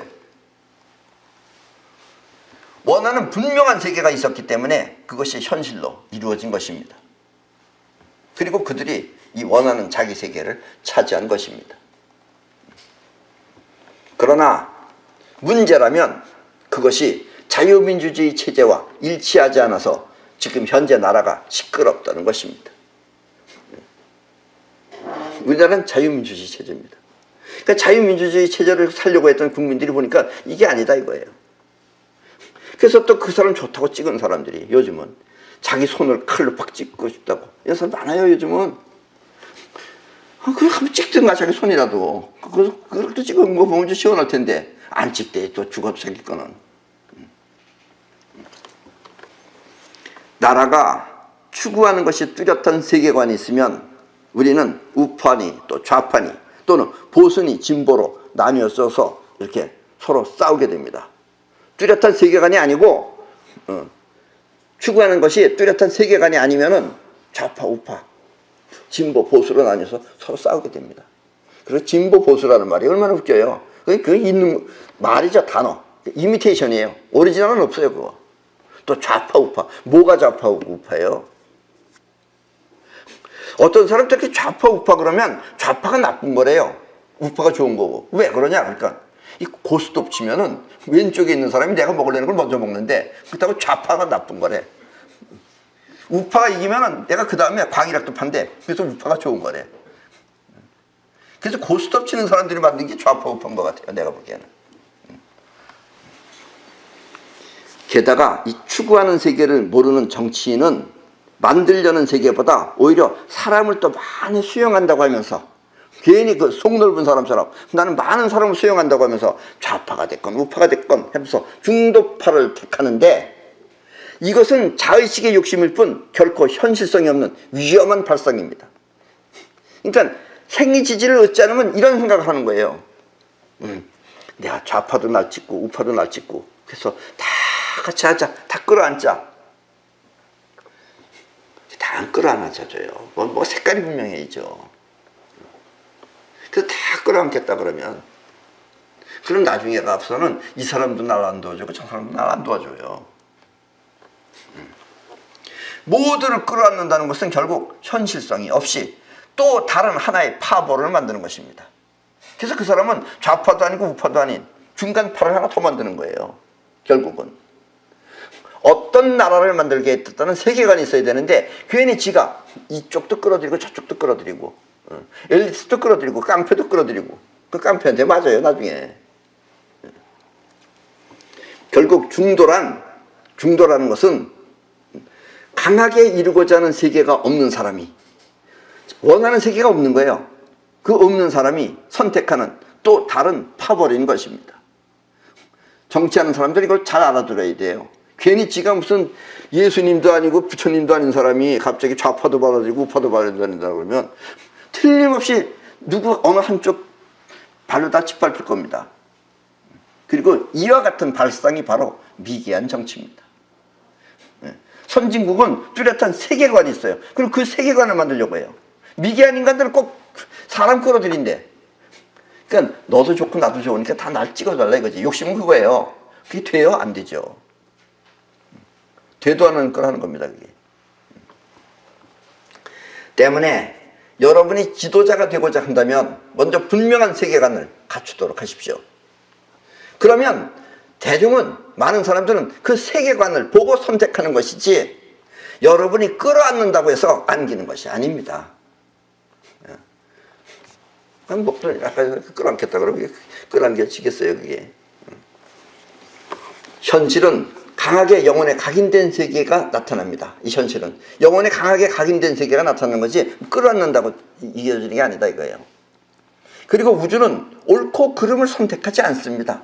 Speaker 1: 원하는 분명한 세계가 있었기 때문에 그것이 현실로 이루어진 것입니다. 그리고 그들이 이 원하는 자기 세계를 차지한 것입니다. 그러나 문제라면 그것이 자유민주주의 체제와 일치하지 않아서 지금 현재 나라가 시끄럽다는 것입니다. 우리나라는 자유민주주의 체제입니다. 그러니까 자유민주주의 체제를 살려고 했던 국민들이 보니까 이게 아니다 이거예요. 그래서 또 그 사람 좋다고 찍은 사람들이 요즘은 자기 손을 칼로 팍 찍고 싶다고 이런 사람 많아요 요즘은. 그걸 한번 찍든가 자기 손이라도 그걸 또 찍은 거 보면 좀 시원할 텐데 안 찍대 또 죽어도 생길 거는. 나라가 추구하는 것이 뚜렷한 세계관이 있으면 우리는 우파니 또 좌파니 또는 보수니 진보로 나뉘어 써서 이렇게 서로 싸우게 됩니다. 뚜렷한 세계관이 아니고 추구하는 것이 뚜렷한 세계관이 아니면은 좌파 우파 진보 보수로 나뉘어서 서로 싸우게 됩니다. 그리고 진보 보수라는 말이 얼마나 웃겨요. 그게 있는 말이죠. 단어 이미테이션이에요. 오리지널은 없어요 그거. 또 좌파 우파 뭐가 좌파 우파예요? 어떤 사람들 이렇게 좌파 우파 그러면 좌파가 나쁜 거래요. 우파가 좋은 거고. 왜 그러냐 그러니까 이 고스톱 치면은 왼쪽에 있는 사람이 내가 먹으려는 걸 먼저 먹는데 그렇다고 좌파가 나쁜 거래. 우파가 이기면은 내가 그 다음에 광일학도 판대. 그래서 우파가 좋은 거래. 그래서 고스톱 치는 사람들이 만든 게 좌파 우파인 것 같아요 내가 보기에는. 게다가 이 추구하는 세계를 모르는 정치인은 만들려는 세계보다 오히려 사람을 또 많이 수용한다고 하면서 괜히 그 속 넓은 사람처럼 나는 많은 사람을 수용한다고 하면서 좌파가 됐건 우파가 됐건 하면서 중도파를 택하는데 이것은 자의식의 욕심일 뿐 결코 현실성이 없는 위험한 발상입니다. 그러니까 생리 지지를 얻지 않으면 이런 생각을 하는 거예요. 내가 좌파도 날 찍고 우파도 날 찍고 그래서 다 같이 하자. 다 끌어안자. 다 안 끌어안아줘요. 뭐 색깔이 분명해야죠. 그래서 다 끌어안겠다 그러면 그럼 나중에 가서는 이 사람도 날 안 도와주고 저 사람도 날 안 도와줘요. 모두를 끌어안는다는 것은 결국 현실성이 없이 또 다른 하나의 파벌을 만드는 것입니다. 그래서 그 사람은 좌파도 아니고 우파도 아닌 중간파를 하나 더 만드는 거예요. 결국은 어떤 나라를 만들게 했다는 세계관이 있어야 되는데 괜히 지가 이쪽도 끌어들이고 저쪽도 끌어들이고 엘리트도 끌어들이고 깡패도 끌어들이고 그 깡패한테 맞아요 나중에. 결국 중도라는 것은 강하게 이루고자 하는 세계가 없는 사람이 원하는 세계가 없는 거예요. 그 없는 사람이 선택하는 또 다른 파벌인 것입니다. 정치하는 사람들이 이걸 잘 알아들어야 돼요. 괜히 지가 무슨 예수님도 아니고 부처님도 아닌 사람이 갑자기 좌파도 받아들이고 우파도 받아들인다 그러면 틀림없이 누구 어느 한쪽 발로 다 짓밟힐 겁니다. 그리고 이와 같은 발상이 바로 미개한 정치입니다. 선진국은 뚜렷한 세계관이 있어요. 그리고 그 세계관을 만들려고 해요. 미개한 인간들은 꼭 사람 끌어들인대. 그러니까 너도 좋고 나도 좋으니까 다 날 찍어달라 이거지. 욕심은 그거예요. 그게 돼요? 안 되죠. 되도 않은 걸 하는 겁니다. 그게. 때문에 여러분이 지도자가 되고자 한다면 먼저 분명한 세계관을 갖추도록 하십시오. 그러면 대중은, 많은 사람들은 그 세계관을 보고 선택하는 것이지 여러분이 끌어안는다고 해서 안기는 것이 아닙니다. 뭐 아까 끌어안겠다 그러면 끌어안겨지겠어요 그게. 현실은 강하게 영혼에 각인된 세계가 나타납니다. 이 현실은 영혼에 강하게 각인된 세계가 나타나는 거지 끌어안는다고 이겨지는 게 아니다 이거예요. 그리고 우주는 옳고 그름을 선택하지 않습니다.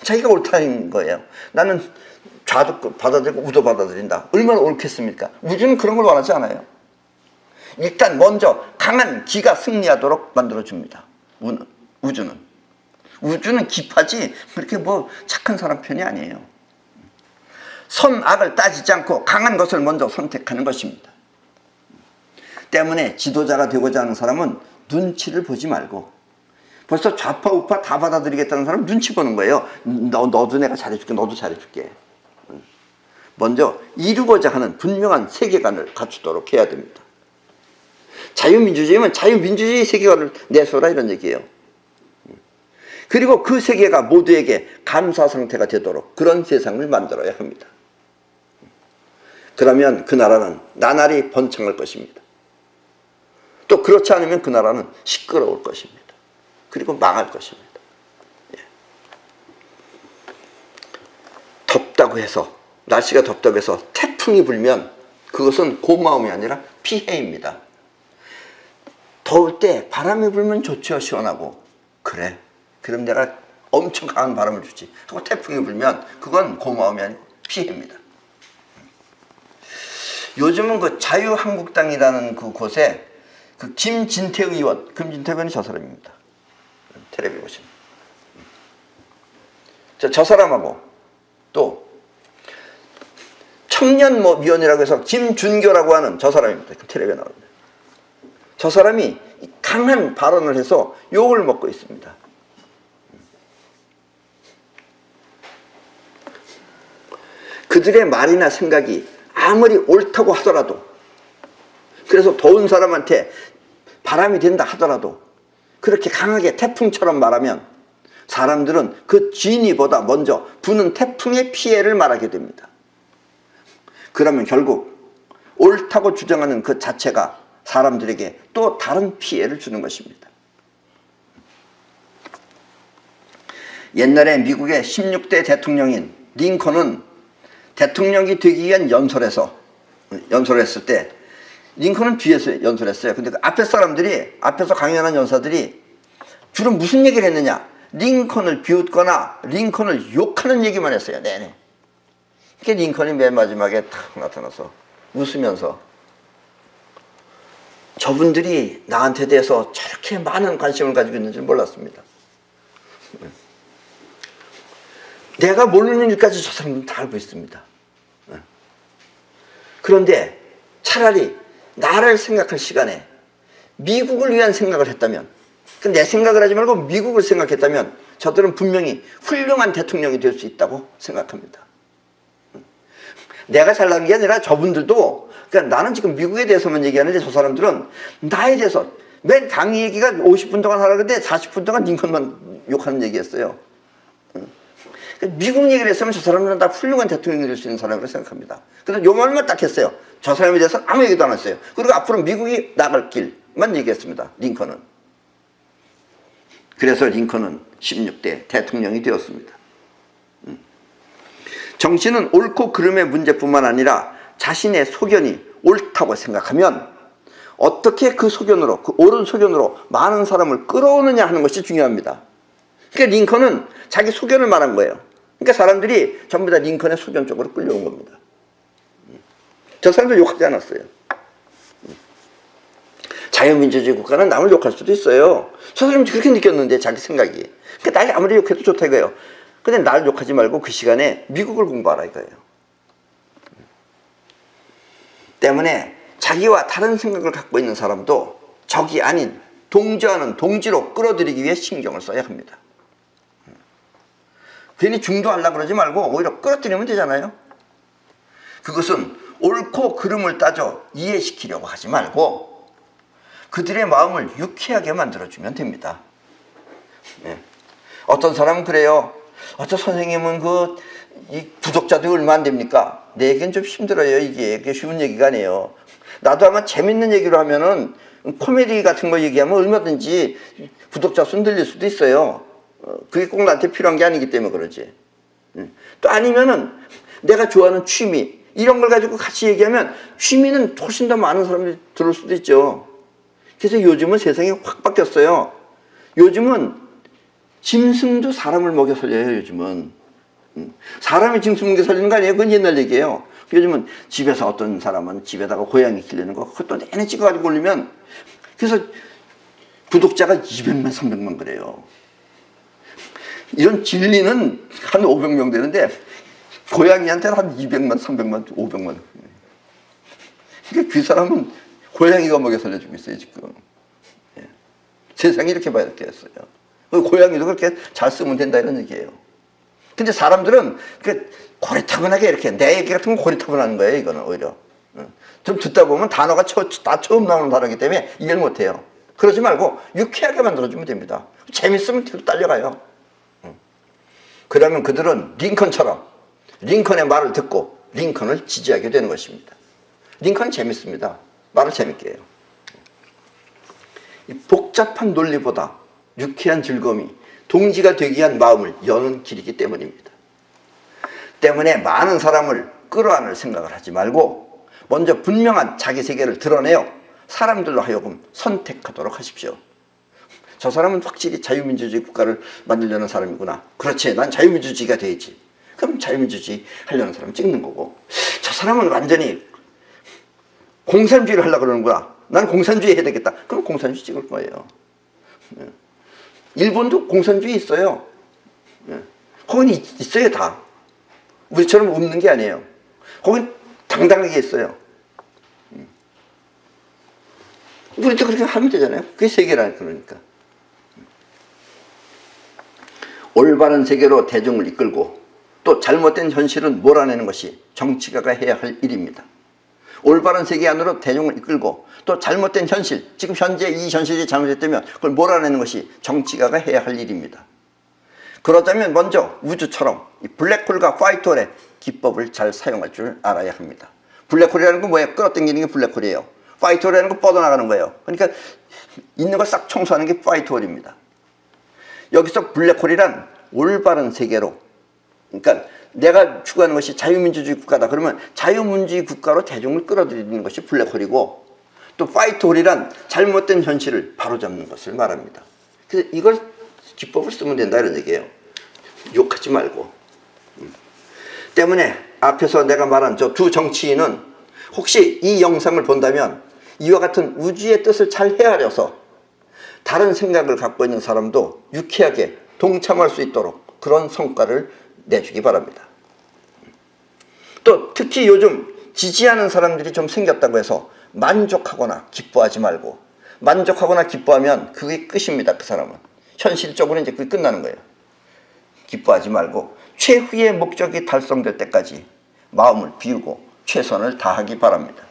Speaker 1: 자기가 옳다는 거예요. 나는 좌도 받아들이고 우도 받아들인다. 얼마나 옳겠습니까? 우주는 그런 걸 원하지 않아요. 일단 먼저 강한 기가 승리하도록 만들어줍니다. 우주는 기파지 그렇게 뭐 착한 사람 편이 아니에요. 선악을 따지지 않고 강한 것을 먼저 선택하는 것입니다. 때문에 지도자가 되고자 하는 사람은 눈치를 보지 말고, 벌써 좌파 우파 다 받아들이겠다는 사람은 눈치 보는 거예요. 너도 내가 잘해줄게, 너도 잘해줄게. 먼저 이루고자 하는 분명한 세계관을 갖추도록 해야 됩니다. 자유민주주의면 자유민주주의 세계관을 내세워라 이런 얘기예요. 그리고 그 세계가 모두에게 감사 상태가 되도록 그런 세상을 만들어야 합니다. 그러면 그 나라는 나날이 번창할 것입니다. 또 그렇지 않으면 그 나라는 시끄러울 것입니다. 그리고 망할 것입니다. 덥다고 해서, 날씨가 덥다고 해서 태풍이 불면 그것은 고마움이 아니라 피해입니다. 더울 때 바람이 불면 좋죠. 시원하고. 그래, 그럼 내가 엄청 강한 바람을 주지 하고 태풍이 불면 그건 고마움이 아니고 피해입니다. 요즘은 그 자유한국당이라는 그 곳에 그 김진태 의원, 김진태 의원이 저 사람입니다. 텔레비 보시면 저 사람하고 또 청년위원이라고 해서 김준교라고 하는 저 사람입니다. 텔레비에 나옵니다. 저 사람이 강한 발언을 해서 욕을 먹고 있습니다. 그들의 말이나 생각이 아무리 옳다고 하더라도, 그래서 더운 사람한테 바람이 된다 하더라도 그렇게 강하게 태풍처럼 말하면 사람들은 그 진위보다 먼저 부는 태풍의 피해를 말하게 됩니다. 그러면 결국 옳다고 주장하는 그 자체가 사람들에게 또 다른 피해를 주는 것입니다. 옛날에 미국의 16대 대통령인 링컨은 대통령이 되기 위한 연설했을 때 링컨은 뒤에서 연설했어요. 근데 그 앞에 사람들이, 앞에서 강연한 연사들이 주로 무슨 얘기를 했느냐, 링컨을 비웃거나 링컨을 욕하는 얘기만 했어요. 내내. 그러니까 링컨이 맨 마지막에 탁 나타나서 웃으면서 저분들이 나한테 대해서 저렇게 많은 관심을 가지고 있는 줄 몰랐습니다. 내가 모르는 일까지 저 사람들은 다 알고 있습니다. 그런데 차라리 나를 생각할 시간에 미국을 위한 생각을 했다면, 내 생각을 하지 말고 미국을 생각했다면 저들은 분명히 훌륭한 대통령이 될 수 있다고 생각합니다. 내가 잘난 게 아니라 저분들도, 그러니까 나는 지금 미국에 대해서만 얘기하는데 저 사람들은 나에 대해서 맨 강의 얘기가 50분 동안 하라는데 40분 동안 링컨만 욕하는 얘기였어요. 미국 얘기를 했으면 저 사람들은 다 훌륭한 대통령이 될 수 있는 사람이라고 생각합니다. 그래서 요 말만 딱 했어요. 저 사람에 대해서는 아무 얘기도 안 했어요. 그리고 앞으로 미국이 나갈 길만 얘기했습니다. 링컨은. 그래서 링컨은 16대 대통령이 되었습니다. 정치는 옳고 그름의 문제뿐만 아니라 자신의 소견이 옳다고 생각하면 어떻게 그 소견으로, 그 옳은 소견으로 많은 사람을 끌어오느냐 하는 것이 중요합니다. 그러니까 링컨은 자기 소견을 말한 거예요. 그러니까 사람들이 전부 다 링컨의 소견 쪽으로 끌려온 겁니다. 저 사람들 욕하지 않았어요. 자유민주주의 국가는 남을 욕할 수도 있어요. 저 사람이 그렇게 느꼈는데 자기 생각이. 그러니까 날 아무리 욕해도 좋다 이거예요. 근데 날 욕하지 말고 그 시간에 미국을 공부하라 이거예요. 때문에 자기와 다른 생각을 갖고 있는 사람도 적이 아닌 동조하는 동지로 끌어들이기 위해 신경을 써야 합니다. 괜히 중도하려고 그러지 말고 오히려 끌어들이면 되잖아요. 그것은 옳고 그름을 따져 이해시키려고 하지 말고 그들의 마음을 유쾌하게 만들어주면 됩니다. 네. 어떤 사람은 그래요. 어떤 선생님은 이 부족자도 얼마 안 됩니까? 내겐 좀 힘들어요. 이게 쉬운 얘기가 아니에요. 나도 아마 재밌는 얘기로 하면은 코미디 같은 거 얘기하면 얼마든지 구독자 수 늘릴 수도 있어요. 그게 꼭 나한테 필요한 게 아니기 때문에 그러지. 또 아니면은 내가 좋아하는 취미 이런 걸 가지고 같이 얘기하면 취미는 훨씬 더 많은 사람들이 들을 수도 있죠. 그래서 요즘은 세상이 확 바뀌었어요. 요즘은 짐승도 사람을 먹여 살려요. 요즘은 사람이 짐승 먹여 살리는 거 아니에요. 그건 옛날 얘기예요. 요즘은 집에서 어떤 사람은 집에다가 고양이 키우는 거 그것도 내내 찍어가지고 올리면 그래서 구독자가 200만 300만 그래요. 이런 진리는 한 500명 되는데 고양이한테는 한 200만 300만 500만. 그러니까 그 사람은 고양이가 먹여 살려주고 있어요 지금. 예. 세상이 이렇게 바뀌었어요. 고양이도 그렇게 잘 쓰면 된다 이런 얘기예요. 근데 사람들은 고리타분하게 이렇게 내 얘기 같은 건 고리타분한 거예요. 이거는 오히려 좀 듣다 보면 단어가 다 처음 나오는 단어이기 때문에 이해를 못해요. 그러지 말고 유쾌하게 만들어주면 됩니다. 재밌으면 뒤로 딸려가요. 그러면 그들은 링컨처럼 링컨의 말을 듣고 링컨을 지지하게 되는 것입니다. 링컨은 재밌습니다. 말을 재밌게 해요. 이 복잡한 논리보다 유쾌한 즐거움이 동지가 되기 위한 마음을 여는 길이기 때문입니다. 때문에 많은 사람을 끌어안을 생각을 하지 말고 먼저 분명한 자기 세계를 드러내어 사람들로 하여금 선택하도록 하십시오. 저 사람은 확실히 자유민주주의 국가를 만들려는 사람이구나. 그렇지, 난 자유민주주의가 돼야지. 그럼 자유민주주의 하려는 사람 찍는 거고, 저 사람은 완전히 공산주의를 하려고 그러는구나. 난 공산주의 해야 되겠다. 그럼 공산주의 찍을 거예요. 일본도 공산주의 있어요. 거긴 있어요 다. 우리처럼 없는 게 아니에요. 거긴 당당하게 있어요. 우리도 그렇게 하면 되잖아요. 그게 세계라니까. 그러니까 올바른 세계로 대중을 이끌고 또 잘못된 현실은 몰아내는 것이 정치가가 해야 할 일입니다. 올바른 세계 안으로 대중을 이끌고 또 잘못된 현실, 지금 현재 이 현실이 잘못됐다면 그걸 몰아내는 것이 정치가가 해야 할 일입니다. 그러자면 먼저 우주처럼 이 블랙홀과 화이트홀의 기법을 잘 사용할 줄 알아야 합니다. 블랙홀이라는 건 뭐예요? 끌어당기는 게 블랙홀이에요. 화이트홀이라는 건 뻗어나가는 거예요. 그러니까 있는 걸 싹 청소하는 게 화이트홀입니다. 여기서 블랙홀이란 올바른 세계로, 그러니까 내가 추구하는 것이 자유민주주의 국가다 그러면 자유민주주의 국가로 대중을 끌어들이는 것이 블랙홀이고, 또 화이트홀이란 잘못된 현실을 바로잡는 것을 말합니다. 그래서 이걸 기법을 쓰면 된다 이런 얘기예요. 욕하지 말고. 때문에 앞에서 내가 말한 저 두 정치인은 혹시 이 영상을 본다면 이와 같은 우주의 뜻을 잘 헤아려서 다른 생각을 갖고 있는 사람도 유쾌하게 동참할 수 있도록 그런 성과를 내주기 바랍니다. 또 특히 요즘 지지하는 사람들이 좀 생겼다고 해서 만족하거나 기뻐하지 말고, 만족하거나 기뻐하면 그게 끝입니다. 그 사람은 현실적으로 이제 그게 끝나는 거예요. 기뻐하지 말고 최후의 목적이 달성될 때까지 마음을 비우고 최선을 다하기 바랍니다.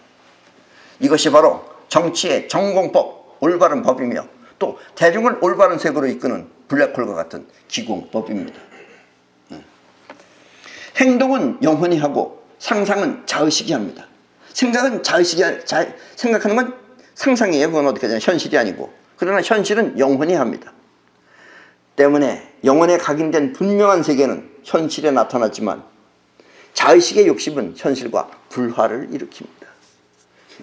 Speaker 1: 이것이 바로 정치의 정공법, 올바른 법이며 또 대중을 올바른 세계로 이끄는 블랙홀과 같은 기공법입니다. 행동은 영원히 하고 상상은 자의식이 합니다. 생각은 생각하는 건 상상이에요. 그건 어떻게 되냐, 현실이 아니고. 그러나 현실은 영원히 합니다. 때문에 영원에 각인된 분명한 세계는 현실에 나타났지만 자의식의 욕심은 현실과 불화를 일으킵니다.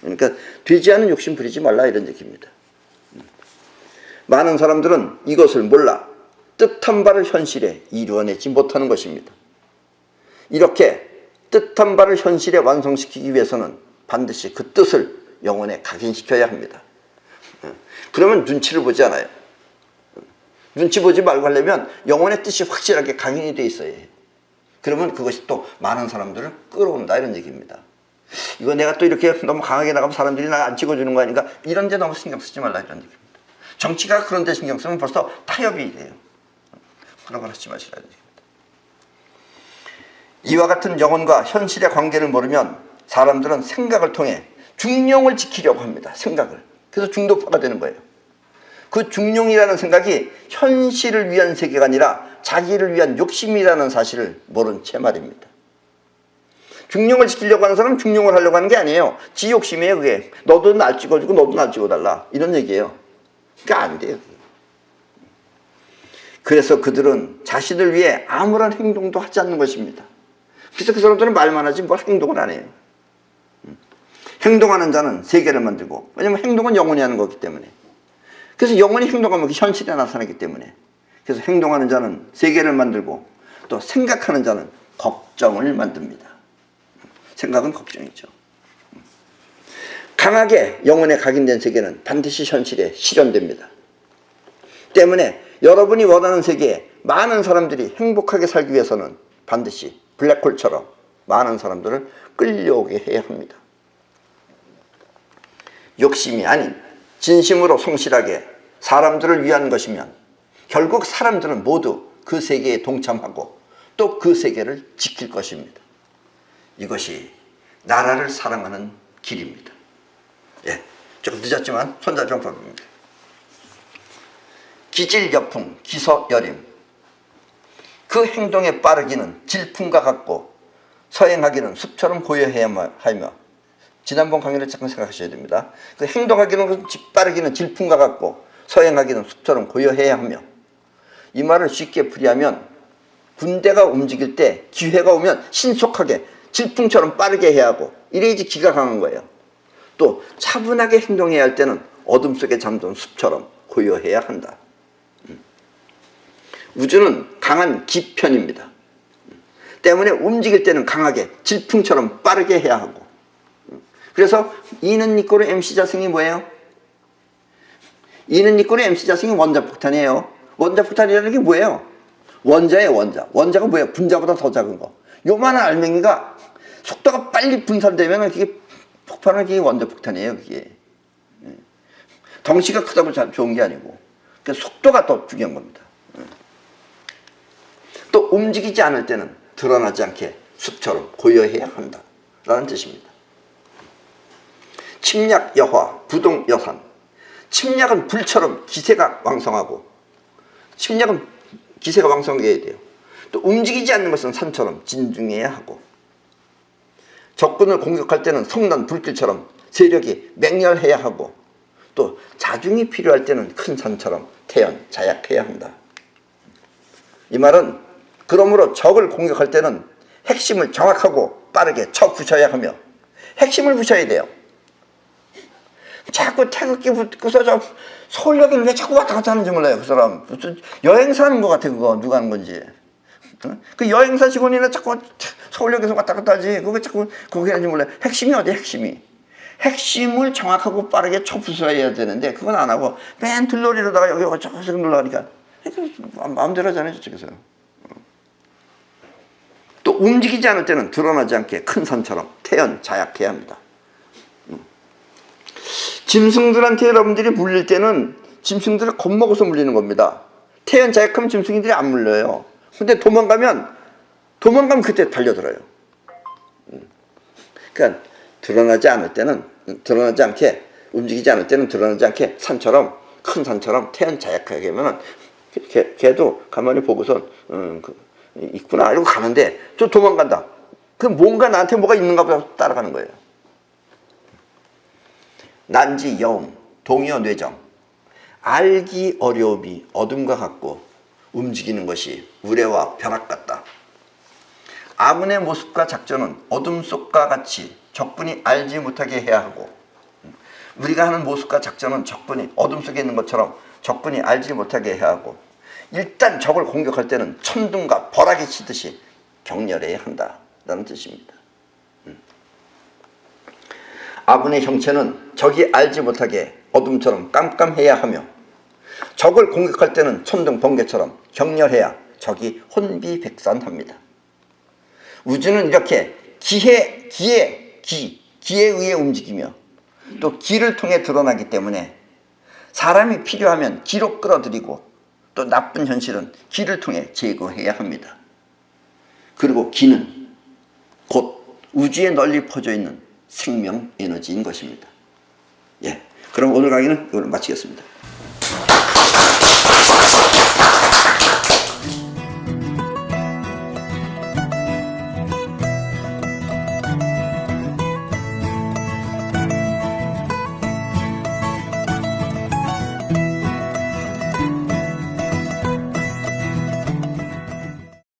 Speaker 1: 그러니까 되지 않은 욕심 부리지 말라 이런 얘기입니다. 많은 사람들은 이것을 몰라 뜻한 바를 현실에 이루어내지 못하는 것입니다. 이렇게 뜻한 바를 현실에 완성시키기 위해서는 반드시 그 뜻을 영혼에 각인시켜야 합니다. 그러면 눈치를 보지 않아요. 눈치 보지 말고 하려면 영혼의 뜻이 확실하게 각인이 돼 있어야 해요. 그러면 그것이 또 많은 사람들을 끌어온다 이런 얘기입니다. 이거 내가 또 이렇게 너무 강하게 나가면 사람들이 나 안 찍어주는 거 아닌가, 이런 데 너무 신경 쓰지 말라 이런 얘기입니다. 정치가 그런 데 신경 쓰면 벌써 타협이 돼요. 그런 걸 하지 마시라는 얘기입니다. 이와 같은 영혼과 현실의 관계를 모르면 사람들은 생각을 통해 중용을 지키려고 합니다. 생각을. 그래서 중도파가 되는 거예요. 그 중용이라는 생각이 현실을 위한 세계가 아니라 자기를 위한 욕심이라는 사실을 모른 채 말입니다. 중용을 지키려고 하는 사람은 중용을 하려고 하는 게 아니에요. 지 욕심이에요. 그게. 너도 날 찍어주고 너도 날 찍어달라 이런 얘기예요. 그러니까 안 돼요. 그래서 그들은 자신을 위해 아무런 행동도 하지 않는 것입니다. 그래서 그 사람들은 말만 하지 뭘 행동을 안 해요. 행동하는 자는 세계를 만들고, 왜냐면 행동은 영혼이 하는 거기 때문에. 그래서 영혼이 행동하면 현실에 나타나기 때문에. 그래서 행동하는 자는 세계를 만들고, 또 생각하는 자는 걱정을 만듭니다. 생각은 걱정이죠. 강하게 영혼에 각인된 세계는 반드시 현실에 실현됩니다. 때문에 여러분이 원하는 세계에 많은 사람들이 행복하게 살기 위해서는 반드시 블랙홀처럼 많은 사람들을 끌려오게 해야 합니다. 욕심이 아닌 진심으로 성실하게 사람들을 위한 것이면 결국 사람들은 모두 그 세계에 동참하고 또 그 세계를 지킬 것입니다. 이것이 나라를 사랑하는 길입니다. 예, 조금 늦었지만 손자병법입니다. 기질여풍, 기서여림. 그 행동의 빠르기는 질풍과 같고 서행하기는 숲처럼 고요해야 하며, 지난번 강의를 잠깐 생각하셔야 됩니다. 그 행동하기는 빠르기는 질풍과 같고 서행하기는 숲처럼 고요해야 하며, 이 말을 쉽게 풀이하면 군대가 움직일 때 기회가 오면 신속하게 질풍처럼 빠르게 해야 하고, 이래야지 기가 강한 거예요. 또 차분하게 행동해야 할 때는 어둠 속에 잠든 숲처럼 고요해야 한다. 우주는 강한 기편입니다. 때문에 움직일 때는 강하게 질풍처럼 빠르게 해야 하고, 그래서 이는 니꼬르 MC 자승이 뭐예요? 이는 니꼬르 MC 자승이 원자폭탄이에요. 원자폭탄이라는 게 뭐예요? 원자예요. 원자가 뭐예요? 분자보다 더 작은 거. 요만한 알맹이가 속도가 빨리 분산되면 그게 폭발하는 게 원자폭탄이에요. 그게 덩치가 크다고 좋은 게 아니고, 그러니까 속도가 더 중요한 겁니다. 또 움직이지 않을 때는 드러나지 않게 숲처럼 고요해야 한다 라는 뜻입니다. 침략 여화, 부동 여산. 침략은 불처럼 기세가 왕성하고, 침략은 기세가 왕성해야 돼요. 또 움직이지 않는 것은 산처럼 진중해야 하고, 적군을 공격할 때는 성난 불길처럼 세력이 맹렬해야 하고, 또 자중이 필요할 때는 큰 산처럼 태연자약해야 한다. 이 말은 그러므로 적을 공격할 때는 핵심을 정확하고 빠르게 쳐 부셔야 하며, 핵심을 부셔야 돼요. 자꾸 태극기 붙고서 저 서울역을 왜 자꾸 왔다 갔다 하는지 몰라요. 그 사람 무슨 여행사 하는 것 같아. 그거 누가 하는 건지. 그 여행사 직원이나 자꾸 서울역에서 왔다 갔다 하지. 그거 왜 자꾸 거기 하는지 몰라요. 핵심이 어디야? 핵심을 정확하고 빠르게 쳐 부숴야 되는데 그건 안 하고 맨 들놀이로다가 여기 어쩌고저쩌고 놀라니까 마음대로 하잖아요. 저쪽에서. 또 움직이지 않을 때는 드러나지 않게 큰 산처럼 태연자약해야 합니다. 짐승들한테 여러분들이 물릴 때는 짐승들을 겁먹어서 물리는 겁니다. 태연자약하면 짐승들이 안 물려요. 근데 도망가면 그때 달려들어요. 그러니까 드러나지 않을 때는 드러나지 않게, 움직이지 않을 때는 드러나지 않게 산처럼, 큰 산처럼 태연자약하게 하면은 걔도 가만히 보고서 있구나 이러고 가는데 저 도망간다. 그 뭔가 나한테 뭐가 있는가 보다 따라가는 거예요. 난지 여움, 동요 뇌정. 알기 어려움이 어둠과 같고 움직이는 것이 우레와 벼락 같다. 아문의 모습과 작전은 어둠 속과 같이 적군이 알지 못하게 해야 하고, 우리가 하는 모습과 작전은 적군이 어둠 속에 있는 것처럼 적군이 알지 못하게 해야 하고, 일단 적을 공격할 때는 천둥과 벼락이 치듯이 격렬해야 한다라는 뜻입니다. 아군의 형체는 적이 알지 못하게 어둠처럼 깜깜해야 하며 적을 공격할 때는 천둥 번개처럼 격렬해야 적이 혼비백산합니다. 우주는 이렇게 기에 의해 움직이며 또 기를 통해 드러나기 때문에 사람이 필요하면 기로 끌어들이고 또 나쁜 현실은 기를 통해 제거해야 합니다. 그리고 기는 곧 우주에 널리 퍼져 있는 생명 에너지인 것입니다. 예, 그럼 오늘 강의는 이걸로 마치겠습니다.